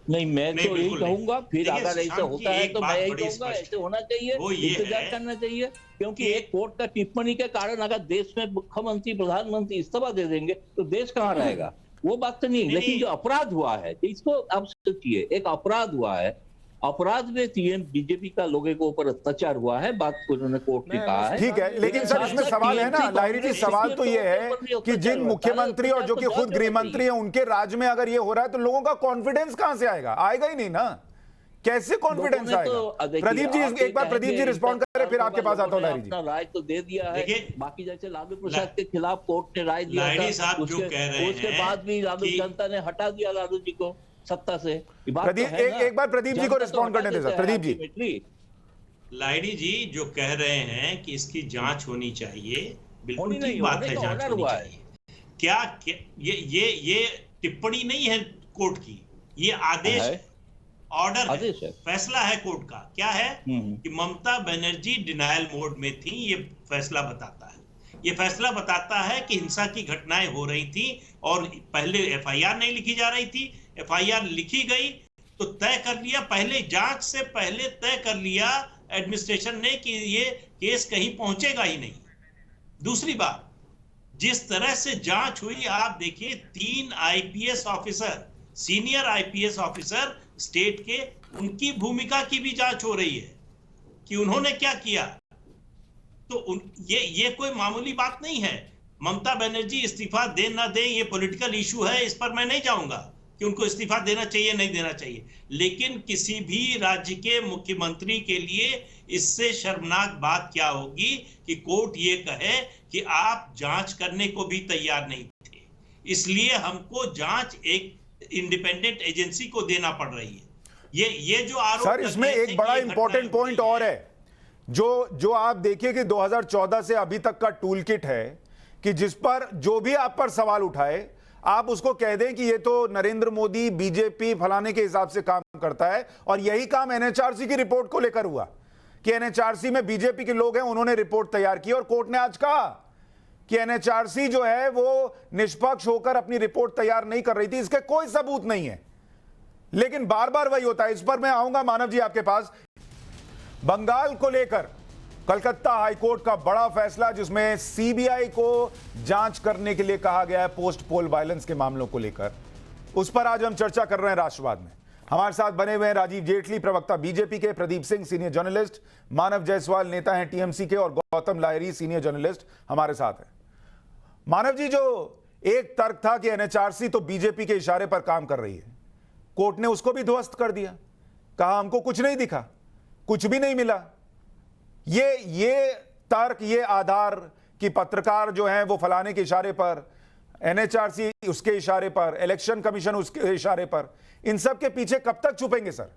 नहीं, मैं तो यही कहूंगा, फिर अगर ऐसा होता है तो मैं यही कहूंगा ऐसे होना चाहिए, इंतजार करना चाहिए, क्योंकि एक कोर्ट का टिप्पणी के कारण अगर देश में मुख्यमंत्री प्रधानमंत्री इस्तीफा दे देंगे तो देश कहाँ रहेगा, वो बात तो नहीं। लेकिन जो अपराध हुआ है इसको आप सोचिए, एक अपराध हुआ है, अपराध में बीजेपी का लोगों के ऊपर अत्याचार हुआ है, बात को उन्होंने कोर्ट ने कहा है। ठीक है, लेकिन सर इसमें सवाल है ना लाहिरी जी, सवाल तो ये है कि जिन मुख्यमंत्री और जो कि खुद गृह मंत्री हैं उनके राज्य में अगर ये हो रहा है तो लोगों का कॉन्फिडेंस कहां से आएगा? आएगा ही नहीं ना, कैसे कॉन्फिडेंस आएगा? प्रदीप जी, एक बार प्रदीप जी रिस्पॉन्ड करें, फिर आपके पास आता हूं लाहिरी जी। राय तो दे दिया है, बाकी जैसे लालू प्रसाद के खिलाफ कोर्ट ने राय दिया था, उसके बाद भी लालू जनता ने हटा दिया लालू जी को सत्ता से। प्रदीप, एक बार प्रदीप जी को रिस्पॉन्ड करने दे सर। प्रदीप जी, लाइडी जी जो कह रहे हैं कि इसकी जांच होनी चाहिए, बिल्कुल ठीक बात है, जांच होनी चाहिए। क्या ये टिप्पणी नहीं है कोर्ट की, ये आदेश है, ऑर्डर है, फैसला है कोर्ट का। क्या है कि ममता बनर्जी डिनायल मोड में थी, ये फैसला बताता है। ये फैसला बताता है कि हिंसा की घटनाएं हो रही थी और पहले एफआईआर नहीं लिखी जा रही थी, एफआईआर लिखी गई तो तय कर लिया, पहले जांच से पहले तय कर लिया एडमिनिस्ट्रेशन ने कि ये केस कहीं पहुंचेगा ही नहीं। दूसरी बात, जिस तरह से जांच हुई आप देखिए, 3 IPS officer, senior IPS officer state के, उनकी भूमिका की भी जांच हो रही है कि उन्होंने क्या किया। तो ये कोई मामूली बात नहीं है। ममता बनर्जी इस्तीफा दे ना दे ये पॉलिटिकल इशू है, इस पर मैं नहीं जाऊंगा कि उनको इस्तीफा देना चाहिए नहीं देना चाहिए, लेकिन किसी भी राज्य के मुख्यमंत्री के लिए इससे शर्मनाक बात क्या होगी कि कोर्ट ये कहे कि आप जांच करने को भी तैयार नहीं थे, इसलिए हमको जांच एक इंडिपेंडेंट एजेंसी को देना पड़ रही है। ये जो आरोप सर, इसमें एक बड़ा इंपॉर्टेंट पॉइंट और है जो आप देखिए कि 2014 से अभी तक का टूल किट है कि जिस पर जो भी आप पर सवाल उठाए आप उसको कह दें कि ये तो नरेंद्र मोदी बीजेपी फलाने के हिसाब से काम करता है। और यही काम एनएचआरसी की रिपोर्ट को लेकर हुआ कि एनएचआरसी में बीजेपी के लोग हैं, उन्होंने रिपोर्ट तैयार की और कोर्ट ने आज कहा कि एनएचआरसी जो है वो निष्पक्ष होकर अपनी रिपोर्ट तैयार नहीं कर रही थी, इसके कोई सबूत नहीं है। लेकिन बार बार वही होता है। इस पर मैं आऊंगा मानव जी आपके पास। बंगाल को लेकर कलकत्ता हाईकोर्ट का बड़ा फैसला, जिसमें सीबीआई को जांच करने के लिए कहा गया है पोस्ट पोल वायलेंस के मामलों को लेकर, उस पर आज हम चर्चा कर रहे हैं राष्ट्रवाद में। हमारे साथ बने हुए हैं राजीव जेटली, प्रवक्ता बीजेपी के, प्रदीप सिंह सीनियर जर्नलिस्ट, मानव जायसवाल नेता हैं टीएमसी के, और गौतम लाहिरी सीनियर जर्नलिस्ट हमारे साथ हैं। मानव जी, जो एक तर्क था कि एनएचआरसी तो बीजेपी के इशारे पर काम कर रही है, कोर्ट ने उसको भी ध्वस्त कर दिया, कहा हमको कुछ नहीं दिखा, कुछ भी नहीं मिला। ये तर्क, ये आधार कि पत्रकार जो हैं वो फलाने के इशारे पर, एनएचआरसी उसके इशारे पर, इलेक्शन कमीशन उसके इशारे पर, इन सब के पीछे कब तक छुपेंगे सर?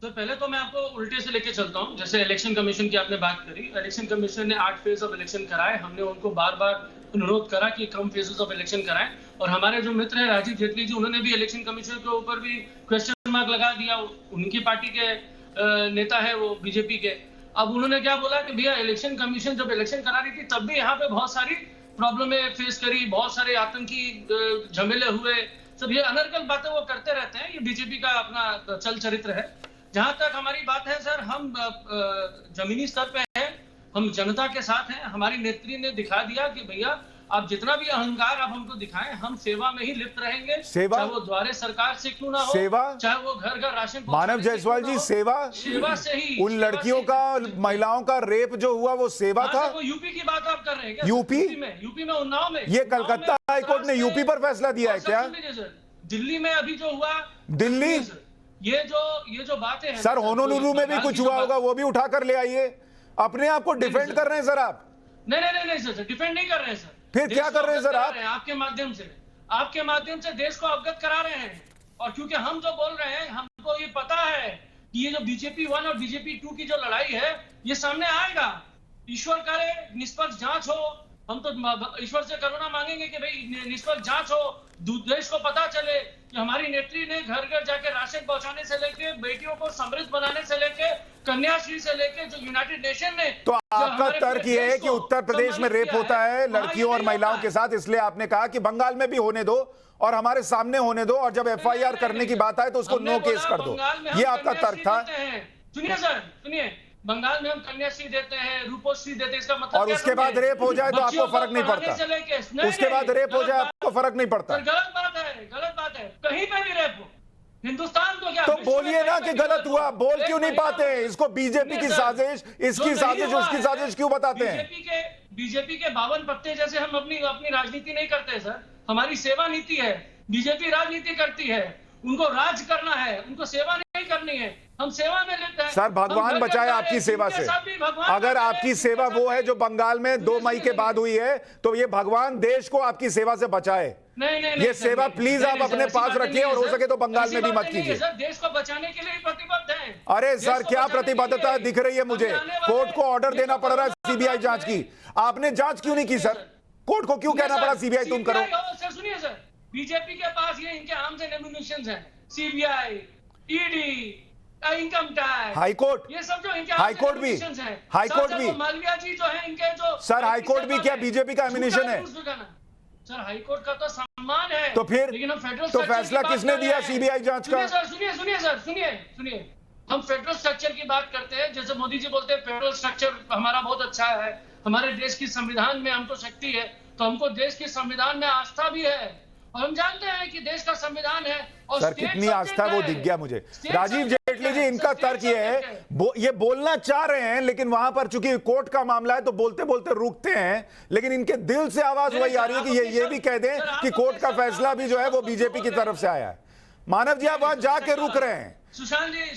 तो पहले तो मैं आपको उल्टे से लेके चलता हूं। जैसे इलेक्शन कमीशन की आपने बात करी, इलेक्शन कमीशन ने 8 फेज ऑफ इलेक्शन कराए। हमने उनको बार बार अनुरोध करा कि कम फेजेस ऑफ इलेक्शन कराएं, और हमारे जो मित्र हैं राजीव जेटली जी, उन्होंने भी इलेक्शन कमीशन के ऊपर भी क्वेश्चन मार्क लगा दिया। उनकी पार्टी के नेता है वो बीजेपी के। अब उन्होंने क्या बोला कि भैया इलेक्शन कमीशन जब इलेक्शन करा रही थी तब भी यहाँ पे बहुत सारी प्रॉब्लमें फेस करी, बहुत सारे आतंकी झमेले हुए, सब ये अनर्गल बातें वो करते रहते हैं। ये बीजेपी का अपना चल चरित्र है। जहां तक हमारी बात है सर, हम जमीनी स्तर पे हैं, हम जनता के साथ हैं। हमारी नेत्री ने दिखा दिया कि भैया आप जितना भी अहंकार आप हमको दिखाएं, हम सेवा में ही लिप्त रहेंगे। सेवा, चाहे वो द्वारे सरकार से क्यों ना हो, सेवा, चाहे वो घर घर राशन। मानव जायसवाल जी, सेवा से ही, उन लड़कियों का, महिलाओं का रेप जो हुआ वो सेवा था। वो यूपी की बात आप कर रहे हैं क्या? यूपी में उन्नाव में, ये कलकत्ता हाईकोर्ट ने यूपी पर फैसला दिया है क्या? दिल्ली में अभी जो हुआ, दिल्ली, ये जो बातें हैं सर, होनोलुलु में भी कुछ हुआ होगा, वो भी उठा कर ले आइए। अपने आप को डिफेंड कर रहे हैं सर आप? नहीं सर, डिफेंड नहीं कर रहे हैं सर। फिर क्या कर रहे हैं सर आप? आपके माध्यम से देश को अवगत करा रहे हैं। और क्योंकि हम जो बोल रहे हैं, हमको ये पता है कि ये जो बीजेपी 1 और बीजेपी 2 की जो लड़ाई है, ये सामने आएगा। ईश्वर करे निष्पक्ष जांच हो। हम तो ईश्वर से करुणा मांगेंगे कि भाई निष्पक्ष जांच हो, देश को पता चले कि हमारी नेत्री ने घर घर जाके राशन पहुंचाने से लेके, बेटियों को समृद्ध बनाने से लेके, कन्याश्री से लेके, जो यूनाइटेड नेशन ने। तो आपका तर्क ये है कि उत्तर प्रदेश में रेप होता है लड़कियों और महिलाओं के साथ, इसलिए आपने कहा कि बंगाल में भी होने दो और हमारे सामने होने दो, और जब एफआईआर करने की बात आए तो उसको नो केस कर दो। ये आपका तर्क था। सुनिए सर, सुनिए, बंगाल में हम कन्याश्री देते हैं, रूपोश्री देते हैं, इसका मतलब और उसके बाद रेप हो जाए तो आपको फर्क नहीं पड़ता? उसके बाद रेप हो जाए आपको फर्क नहीं पड़ता? गलत बात है। कहीं पे भी रेप हो, हिंदुस्तान को क्या? तो बोलिए ना कि गलत हुआ, बोल क्यों नहीं पाते? इसको बीजेपी की साजिश, इसकी साजिश, उसकी साजिश क्यों बताते हैं? बीजेपी के 52 पत्ते जैसे हम अपनी राजनीति नहीं करते सर। हमारी सेवा नीति है। बीजेपी राजनीति करती है, उनको राज करना है, उनको सेवा नहीं करनी है। हम सेवा में लेते हैं सर। भगवान बचाए आपकी सेवा से। अगर आपकी सेवा वो है जो बंगाल में 2 मई के बाद हुई है, तो ये भगवान देश को आपकी सेवा से बचाए। ये सेवा प्लीज आप अपने पास रखिए, और हो सके तो बंगाल में भी मत कीजिए। देश को बचाने के लिए प्रतिबद्ध हैं। अरे सर, क्या प्रतिबद्धता दिख रही है मुझे? कोर्ट को ऑर्डर देना पड़ रहा है सीबीआई जांच की। आपने जांच क्यों नहीं की सर? कोर्ट को क्यों कहना पड़ा सीबीआई तुम करो? सर सुनिए सर, बीजेपी के पास ये इनके आर्म्स एंड एम्युनिशंस हैं। CBI, ED, income tax, high court, ये सब जो इनके हाईकोर्ट भी, हाईकोर्ट भी, मालविया जी जो है इनके जो सर, हाईकोर्ट भी क्या बीजेपी का एम्युनिशन है? सर, हाईकोर्ट का तो सम्मान है। तो फिर लेकिन हम फेडरल तो फैसला किसने दिया सीबीआई जांच का? सुनिए, हम फेडरल स्ट्रक्चर की बात करते हैं। जैसे मोदी जी बोलते हैं फेडरल स्ट्रक्चर हमारा बहुत अच्छा है, हमारे देश की संविधान में हमको शक्ति है, तो हमको देश के संविधान में आस्था भी है। और हम जानते हैं कि देश का संविधान है। और सर, कितनी आस्था वो दिख गया मुझे। राजीव जेटली जी, इनका तर्क ये है, ये बोलना चाह रहे हैं, लेकिन वहां पर चूंकि कोर्ट का मामला है तो बोलते बोलते रुकते हैं, लेकिन इनके दिल से आवाज वही आ रही है कि ये भी कह दें कि कोर्ट का फैसला भी जो है वो बीजेपी की तरफ से आया है। मानव जी, आप वहां जाके रुक रहे हैं।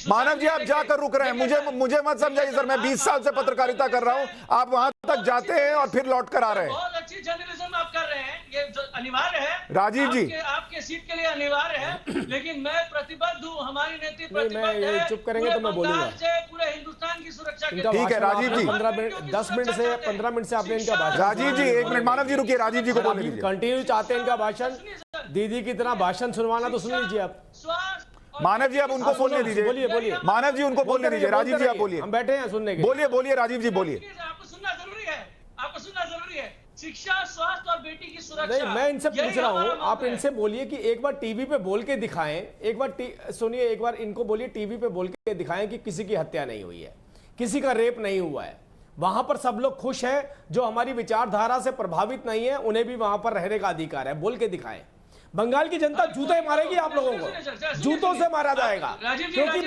मानव जी, आप जाकर रुक रहे हैं। मुझे मत समझाइए सर, मैं 20 साल से पत्रकारिता कर रहा हूं। आप वहां तक जाते हैं और फिर लौट कर आ रहे हैं। बहुत अच्छी जर्नलिज्म आप कर रहे हैं, ये अनिवार्य है राजीव जी, आपके सीट के लिए अनिवार्य है। लेकिन मैं प्रतिबद्ध हूँ, हमारी नीति प्रतिबद्ध है। चुप करेंगे तो मैं बोलूंगा। पूरे हिंदुस्तान की सुरक्षा के। ठीक है राजीव जी, 10 मिनट से 15 मिनट से आपने इनका भाषण। राजीव जी 1 मिनट, मानव जी रुकिए, राजीव जी को बोलने दीजिए। कंटिन्यू चाहते हैं इनका भाषण, दीदी की तरह भाषण सुनवाना तो सुन लीजिए आप। मानव जी, आप उनको बोलने दीजिए। बोलिए। मानव जी, उनको बोलने दीजिए। राजीव जी, आप बोलिए। हम बैठे हैं सुनने के। बोलिए राजीव जी, बोलिए। आपको सुनना जरूरी है। आपको सुनना जरूरी है। शिक्षा, स्वास्थ्य और बेटी की सुरक्षा। नहीं, मैं इनसे पूछ रहा हूं, आप इनसे बोलिए कि एक बार टीवी पे बोल के दिखाएं, एक बार सुनिए, एक बार इनको बोलिए टीवी पे बोल के दिखाएं कि किसी की हत्या नहीं हुई है, किसी का रेप नहीं हुआ है, वहां पर सब लोग खुश हैं, जो हमारी विचारधारा से प्रभावित नहीं है उन्हें भी वहां पर रहने का अधिकार है, बोल के दिखाएं। बंगाल की जनता जूते मारेगी आप लोगों को, जूतों से मारा जाएगा, क्योंकि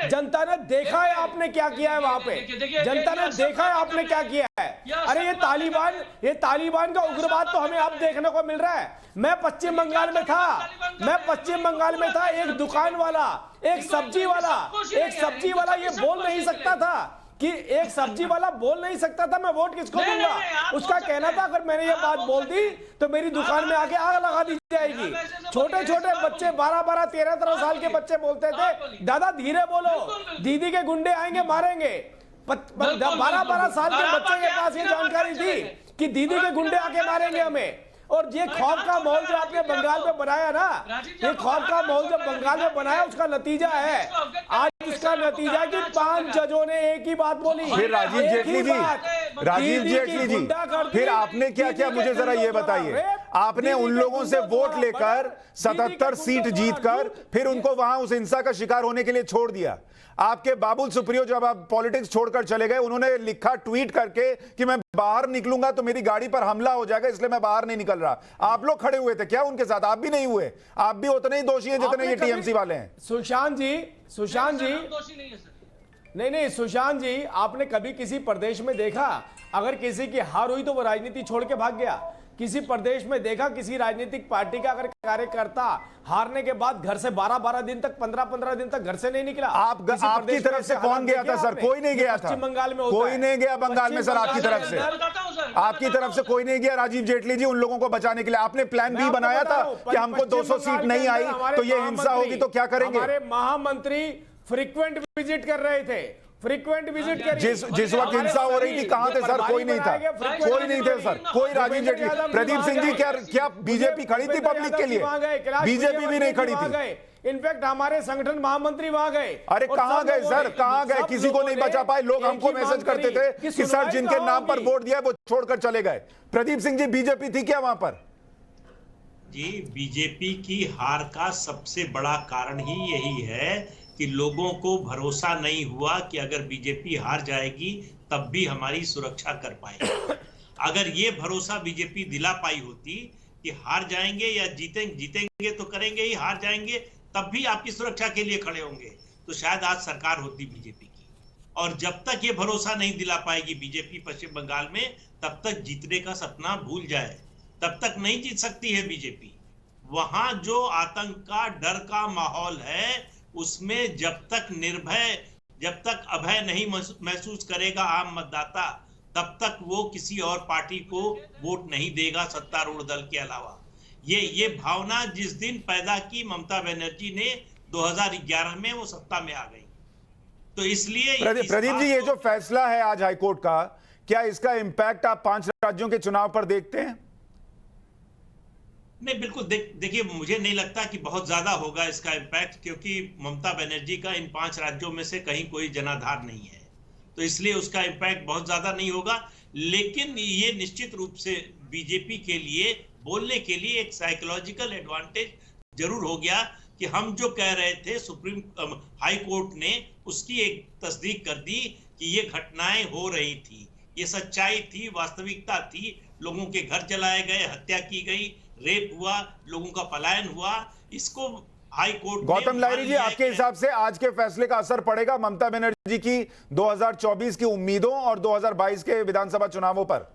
जनता ने देखा है आपने क्या किया है वहां पे, जनता ने देखा है आपने क्या किया है। अरे ये तालिबान का उग्रवाद तो हमें अब देखने को मिल रहा है। मैं पश्चिम बंगाल में था, एक दुकान वाला, एक सब्जी वाला ये बोल नहीं सकता था कि एक सब्जी वाला बोल नहीं सकता था मैं वोट किसको दूंगा। उसका कहना था अगर मैंने ये बात बोल दी तो मेरी दुकान में आके आग लगा दी जाएगी। छोटे छोटे बच्चे 12-12, 13-13 साल के बच्चे बोलते थे दादा धीरे बोलो, दीदी के गुंडे आएंगे मारेंगे। 12-12 साल के बच्चे के पास ये जानकारी थी कि दीदी के गुंडे आके मारेंगे हमें। और ये खौफ का माहौल जो आपने बंगाल में बनाया ना, ये खौफ का माहौल जो बंगाल में बनाया उसका नतीजा है आज, इसका नतीजा है कि 5 जजों ने एक ही बात बोली। फिर राजीव जेटली जी, फिर आपने क्या किया मुझे जरा ये बताइए। आपने उन लोगों से वोट लेकर 77 सीट जीतकर फिर उनको वहां उस हिंसा का शिकार होने के लिए छोड़ दिया। आपके बाबुल सुप्रियो जब आप पॉलिटिक्स छोड़कर चले गए, उन्होंने लिखा ट्वीट करके कि मैं बाहर निकलूंगा तो मेरी गाड़ी पर हमला हो जाएगा, इसलिए मैं बाहर नहीं निकल रहा। आप लोग खड़े हुए थे क्या उनके साथ? आप भी नहीं हुए, आप भी उतने ही दोषी हैं जितने ये टीएमसी वाले हैं। सुशांत जी नहीं, सुशांत जी, आपने कभी किसी प्रदेश में देखा अगर किसी की हार हुई तो वो राजनीति छोड़ के भाग गया? किसी प्रदेश में देखा किसी राजनीतिक पार्टी का अगर कार्यकर्ता हारने के बाद घर से 12-12 दिन तक, 15-15 दिन तक घर से नहीं निकला? आपकी तरफ से कौन गया था सर? कोई नहीं गया था। पश्चिम बंगाल में कोई नहीं गया बंगाल में सर, आपकी तरफ से कोई नहीं गया। राजीव जेटली जी, उन लोगों को बचाने के लिए आपने प्लान बी बनाया था कि हमको 200 सीट नहीं आई तो ये हिंसा होगी तो क्या करेंगे? हमारे महामंत्री फ्रीक्वेंट विजिट कर रहे थे, जिस वक्त हिंसा हो रही थी कहां थे सर? कोई नहीं था, कोई नहीं थे सर, कोई। राजीव जेटली, प्रदीप सिंह जी, क्या बीजेपी खड़ी थी पब्लिक के लिए? बीजेपी भी नहीं खड़ी थी। इनफैक्ट हमारे संगठन महामंत्री वहां गए। अरे कहां गए सर, कहां गए? किसी को नहीं बचा पाए। लोग हमको मैसेज करते थे कि सर जिनके नाम पर वोट दिया वो छोड़कर चले गए। प्रदीप सिंह जी, बीजेपी थी क्या वहां पर? जी, बीजेपी की हार का सबसे बड़ा कारण ही यही है कि लोगों को भरोसा नहीं हुआ कि अगर बीजेपी हार जाएगी तब भी हमारी सुरक्षा कर पाएगी। अगर ये भरोसा बीजेपी दिला पाई होती कि हार जाएंगे या जीतेंगे तो करेंगे ही, हार जाएंगे तब भी आपकी सुरक्षा के लिए खड़े होंगे, तो शायद आज सरकार होती बीजेपी की। और जब तक ये भरोसा नहीं दिला पाएगी बीजेपी पश्चिम बंगाल में, तब तक जीतने का सपना भूल जाए, तब तक नहीं जीत सकती है बीजेपी। वहां जो आतंक का, डर का माहौल है, उसमें जब तक निर्भय, जब तक अभय नहीं महसूस करेगा आम मतदाता, तब तक वो किसी और पार्टी को वोट नहीं देगा सत्तारूढ़ दल के अलावा। ये भावना जिस दिन पैदा की ममता बनर्जी ने 2011 में, वो सत्ता में आ गई। तो इसलिए प्रदीप जी, ये जो फैसला है आज हाईकोर्ट का, क्या इसका इंपैक्ट आप 5 राज्यों के चुनाव पर देखते हैं? नहीं, बिल्कुल। देखिए, मुझे नहीं लगता कि बहुत ज्यादा होगा इसका इम्पैक्ट, क्योंकि ममता बनर्जी का इन 5 राज्यों में से कहीं कोई जनाधार नहीं है, तो इसलिए उसका इम्पैक्ट बहुत ज्यादा नहीं होगा। लेकिन ये निश्चित रूप से बीजेपी के लिए बोलने के लिए एक साइकोलॉजिकल एडवांटेज जरूर हो गया कि हम जो कह रहे थे, सुप्रीम हाई कोर्ट ने उसकी एक तस्दीक कर दी कि ये घटनाएं हो रही थी, ये सच्चाई थी, वास्तविकता थी। लोगों के घर जलाए गए, हत्या की गई, रेप हुआ, लोगों का पलायन हुआ। इसको हाई कोर्ट। गौतम लाहिरी जी, आपके हिसाब से आज के फैसले का असर पड़ेगा ममता बनर्जी की 2024 की उम्मीदों और 2022 के विधानसभा चुनावों पर?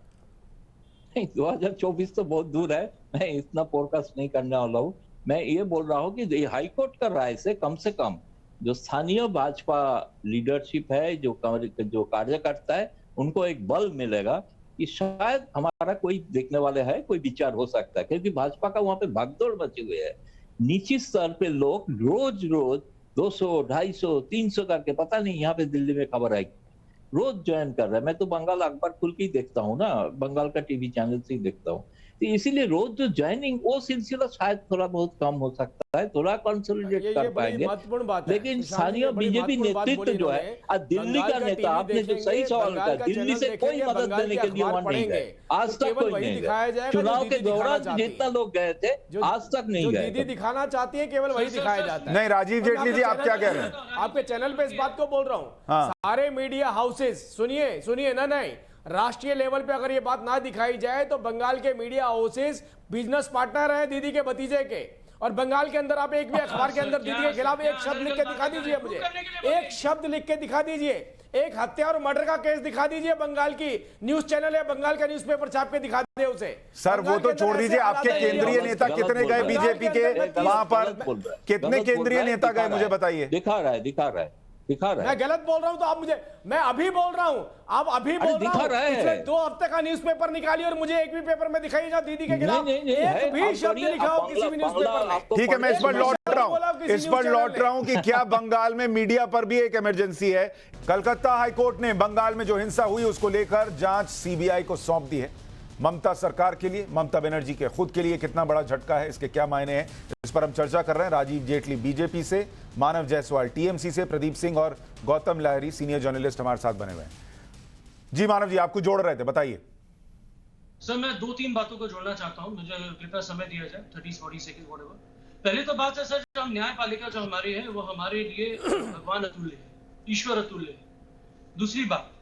नहीं, 2024 तो बहुत दूर है, मैं इतना फोरकास्ट नहीं करने वाला हूँ। मैं ये बोल रहा हूँ कि हाई कोर्ट का राय से कम जो स्थानीय भाजपा लीडरशिप है, जो कार्यकर्ता है, उनको एक बल मिलेगा कि शायद हमारा कोई देखने वाले है, कोई विचार हो सकता है। क्योंकि भाजपा का वहां पे भागदौड़ मची हुई है, नीचे स्तर पे लोग रोज 200, 250, 300 करके, पता नहीं यहाँ पे दिल्ली में खबर है, रोज ज्वाइन कर रहे हैं। मैं तो बंगाल अखबार खुल के ही देखता हूँ ना, बंगाल का टीवी चैनल से ही देखता हूँ। तो इसीलिए रोज जो ज्वाइनिंग वो सिलसिला शायद थोड़ा बहुत कम हो सकता है, थोड़ा कंसोलिडेट कर पाएंगे। लेकिन स्थानीय बीजेपी नेतृत्व जो है, आज दिल्ली का नेता, आपने जो सही सवाल किया, दिल्ली से कोई मदद देने के लिए वहां नहीं गए, आज तक कोई नहीं गए। चुनाव के दौरान जितना लोग गए थे, आज तक नहीं गए। दीदी दिखाना चाहती है, केवल वही दिखाया जाता है। नहीं, राजीव जेटली जी, आप क्या कह रहे हैं? आपके चैनल पे इस बात को बोल रहा हूँ। सारे मीडिया हाउसेस, सुनिए ना, नहीं राष्ट्रीय लेवल पे अगर ये बात ना दिखाई जाए तो बंगाल के मीडिया हाउसेस बिजनेस पार्टनर हैं दीदी के भतीजे के, और बंगाल के अंदर आप एक भी अखबार के अंदर दीदी के खिलाफ एक शब्द लिख के दिखा दीजिए मुझे, एक शब्द लिख के दिखा दीजिए, एक हत्या और मर्डर का केस दिखा दीजिए, बंगाल की न्यूज चैनल या बंगाल का न्यूज़पेपर छाप के दिखा दे उसे। सर वो तो छोड़ दीजिए, आपके केंद्रीय नेता कितने गए बीजेपी के वहां पर, कितने केंद्रीय नेता गए मुझे बताइए। दिखा रहा है। मैं गलत बोल रहा हूं तो आप मुझे, मैं अभी बोल रहा हूं, आप अभी बोल रहा हूं, पिछले 2 हफ्ते का न्यूज़पेपर निकालिए और मुझे एक भी पेपर में दिखाइए जब दीदी के खिलाफ एक भी शब्द लिखा हो किसी भी न्यूज़पेपर में। ठीक है, मैं इस पर लौट रहा हूं कि क्या बंगाल में मीडिया पर भी एक इमरजेंसी है। कलकत्ता हाईकोर्ट ने बंगाल में जो हिंसा हुई उसको लेकर जांच सीबीआई को सौंप दी है। ममता सरकार के लिए, ममता बनर्जी के खुद के लिए कितना बड़ा झटका है, इसके क्या मायने हैं, इस पर हम चर्चा कर रहे हैं। राजीव जेटली बीजेपी से, मानव जायसवाल टीएमसी से, प्रदीप सिंह और गौतम लाहिरी सीनियर जर्नलिस्ट हमारे साथ बने हुए हैं। जी मानव जी, आपको जोड़ रहे थे, बताइए। सर मैं 2-3 बातों को जोड़ना चाहता हूं, मुझे कृपया समय दिया जाए, 30-40 सेकंड व्हाटएवर। पहली तो बात है सर, जो हम न्यायपालिका जो हमारी है वो हमारे लिए भगवान अतुल्य है, ईश्वर अतुल्य है। दूसरी बात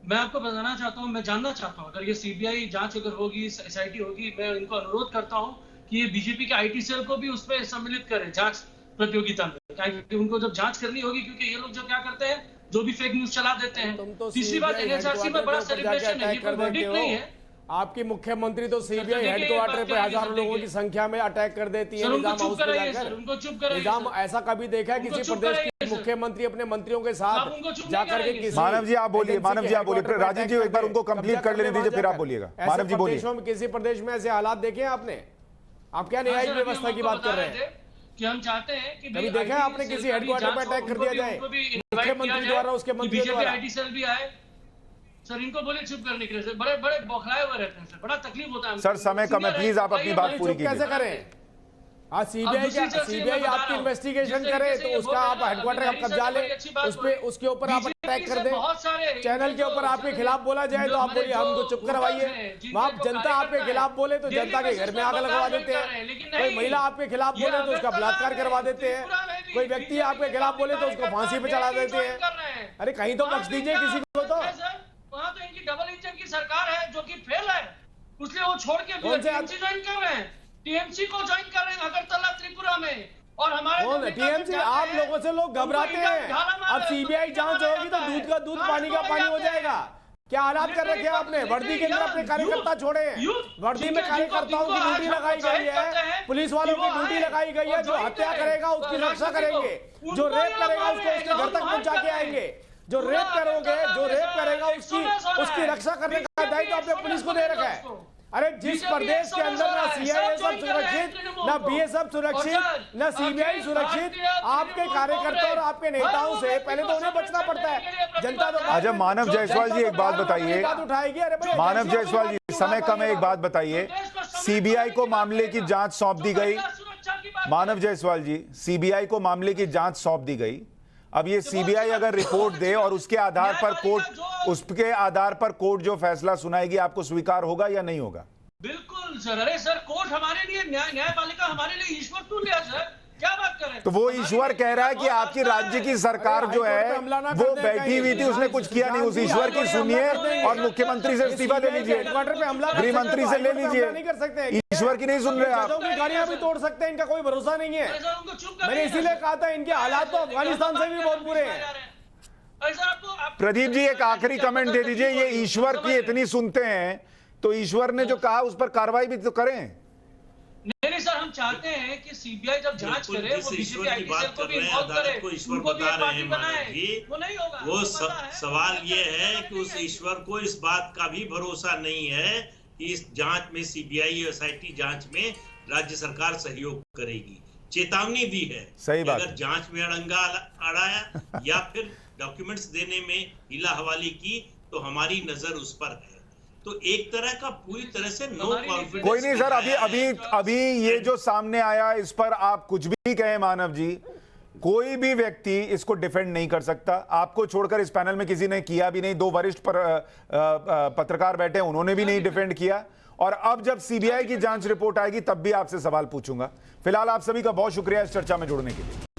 मैं आपको बताना चाहता हूं, मैं जानना चाहता हूं, अगर ये सीबीआई जांच अगर होगी, एसआईटी होगी, मैं इनको अनुरोध करता हूं कि ये बीजेपी के आईटी सेल को भी उसमें सम्मिलित करें जांच प्रतियोगिता में, क्योंकि उनको जब जांच करनी होगी, क्योंकि ये लोग जो क्या करते हैं, जो भी फेक न्यूज चला देते हैं। तीसरी बात, एनएचआरसी में बड़ा सेलिब्रेशन है, ये कोई वर्डिक्ट नहीं है। आपकी मुख्यमंत्री तो सीबीआई हेडक्वार्टर पे हजारों लोगों की संख्या में अटैक कर देती है निजाम हाउस पे जाकर। निजाम ऐसा कभी देखा है किसी प्रदेश के मुख्यमंत्री अपने मंत्रियों के साथ जाकर के किसी? मानव जी आप बोलिए, राजीव जी एक बार उनको कंप्लीट कर लेने दीजिए, फिर आप बोलिएगा। मानव जी बोलिए। किसी प्रदेश में ऐसे हालात देखे आपने? आप क्या न्यायिक व्यवस्था की बात कर रहे हैं कि हम चाहते हैं कि कभी देखा है आपने किसी हेडक्वार्टर पे अटैक कर दिया जाए मुख्यमंत्री द्वारा, उसके मंत्रियों द्वारा? आईटी सेल भी आए सर, इनको बोले चुप करने के लिए सर, बड़े बड़े बौखलाए हुए रहते हैं सर, बड़ा तकलीफ होता है सर। समय कम है, प्लीज आप अपनी बात पूरी कीजिए। कैसे करें? आज सीबीआई आपकी इन्वेस्टिगेशन करे तो उसका आप हेडक्वार्टर का कब्जा ले, उसके ऊपर आप अटैक कर दे, चैनल के ऊपर आपके खिलाफ बोला जाए तो आप बोलिए हमको चुप करवाइए। वहां जनता आपके खिलाफ बोले तो जनता के घर में आग लगवा देते हैं, कोई महिला आपके खिलाफ बोले तो उसका बलात्कार करवा देते हैं, कोई व्यक्ति आपके खिलाफ बोले तो उसको फांसी पे चढ़ा देते हैं। अरे कहीं तो बख्श दीजिए किसी को तो। वहां तो इनकी डबल इंजन की सरकार है जो कि फेल है, इसलिए वो छोड़ के टीएमसी ज्वाइन कर रहे हैं, टीएमसी को ज्वाइन कर रहे हैं अगरतला त्रिपुरा में। और हमारे टीएमसी आप लोगों से लोग घबराते हैं, अब सीबीआई जांच होगी तो दूध का दूध पानी का पानी हो जाएगा। क्या हालात कर रखे आपने? वर्दी के अंदर अपने कार्यकर्ता छोड़े हैं, वर्दी में कार्यकर्ताओं की ड्यूटी लगाई गई है, पुलिस वालों की ड्यूटी लगाई गई है। जो हत्या करेगा उसकी रक्षा करेंगे, जो रेप करेगा उसको उसके घर तक पहुंचा के आएंगे, जो रेप करेगा उसकी रक्षा करने का दायित्व आपने पुलिस को दे रखा है। अरे जिस प्रदेश के अंदर ना सीआईएसएफ सुरक्षित, ना बीएसएफ सुरक्षित, ना सीबीआई सुरक्षित, आपके कार्यकर्ता और आपके नेताओं से पहले तो उन्हें बचना पड़ता है। जनता तो अच्छा मानव जायसवाल जी एक बात बताइए, मानव जायसवाल जी समय कम है, एक बात बताइए, सीबीआई को मामले की जांच सौंप दी गई, मानव जायसवाल जी सीबीआई को मामले की जांच सौंप दी गई। अब ये सीबीआई अगर रिपोर्ट दे और उसके आधार पर कोर्ट जो फैसला सुनाएगी आपको स्वीकार होगा या नहीं होगा? बिल्कुल सर। अरे सर, कोर्ट हमारे लिए, न्यायपालिका हमारे लिए ईश्वर तुल्य है सर, क्या बात कर रहे हैं? तो वो ईश्वर कह रहा है कि आपकी राज्य की सरकार जो है वो बैठी हुई थी, उसने कुछ किया नहीं। उस ईश्वर की सुनिए और मुख्यमंत्री से इस्तीफा ले लीजिए, गृह मंत्री से ले लीजिए। ईश्वर की नहीं सुन रहे आप। गाड़ियां भी तोड़ सकते हैं, इनका कोई भरोसा नहीं है। मैंने इसीलिए कहा था इनके हालात तो अफगानिस्तान से भी बहुत बुरे हैं। प्रदीप जी एक आखिरी कमेंट दे दीजिए, ये ईश्वर की इतनी सुनते हैं तो ईश्वर ने जो कहा उस पर कार्रवाई भी तो करें। नहीं सर, हम चाहते हैं कि सीबीआई जब जांच करे वो बीजेपी आईटी सेल को भी इन्वॉल्व करे, उनको भी एक पार्टी बनाए, वो नहीं होगा। वो सवाल ये है कि उस ईश्वर को इस बात का भी भरोसा नहीं है कि इस जांच में, सीबीआई एसआईटी जांच में राज्य सरकार सहयोग करेगी। चेतावनी दी है, सही बात, अगर जांच में अड़ंगा अड़ाया या फिर डॉक्यूमेंट्स देने में हिला हवाली की तो हमारी नजर उस पर है। तो एक तरह का पूरी तरह से नो कॉन्फिडेंस। कोई नहीं सर, अभी ये जो सामने आया इस पर आप कुछ भी कहें मानव जी, कोई भी व्यक्ति इसको डिफेंड नहीं कर सकता। आपको छोड़कर इस पैनल में किसी ने किया भी नहीं। 2 वरिष्ठ पत्रकार बैठे, उन्होंने भी नहीं डिफेंड किया। और अब जब सीबीआई की जांच रिपोर्ट आएगी तब भी आपसे सवाल पूछूंगा। फिलहाल आप सभी का बहुत शुक्रिया इस चर्चा में जुड़ने के लिए।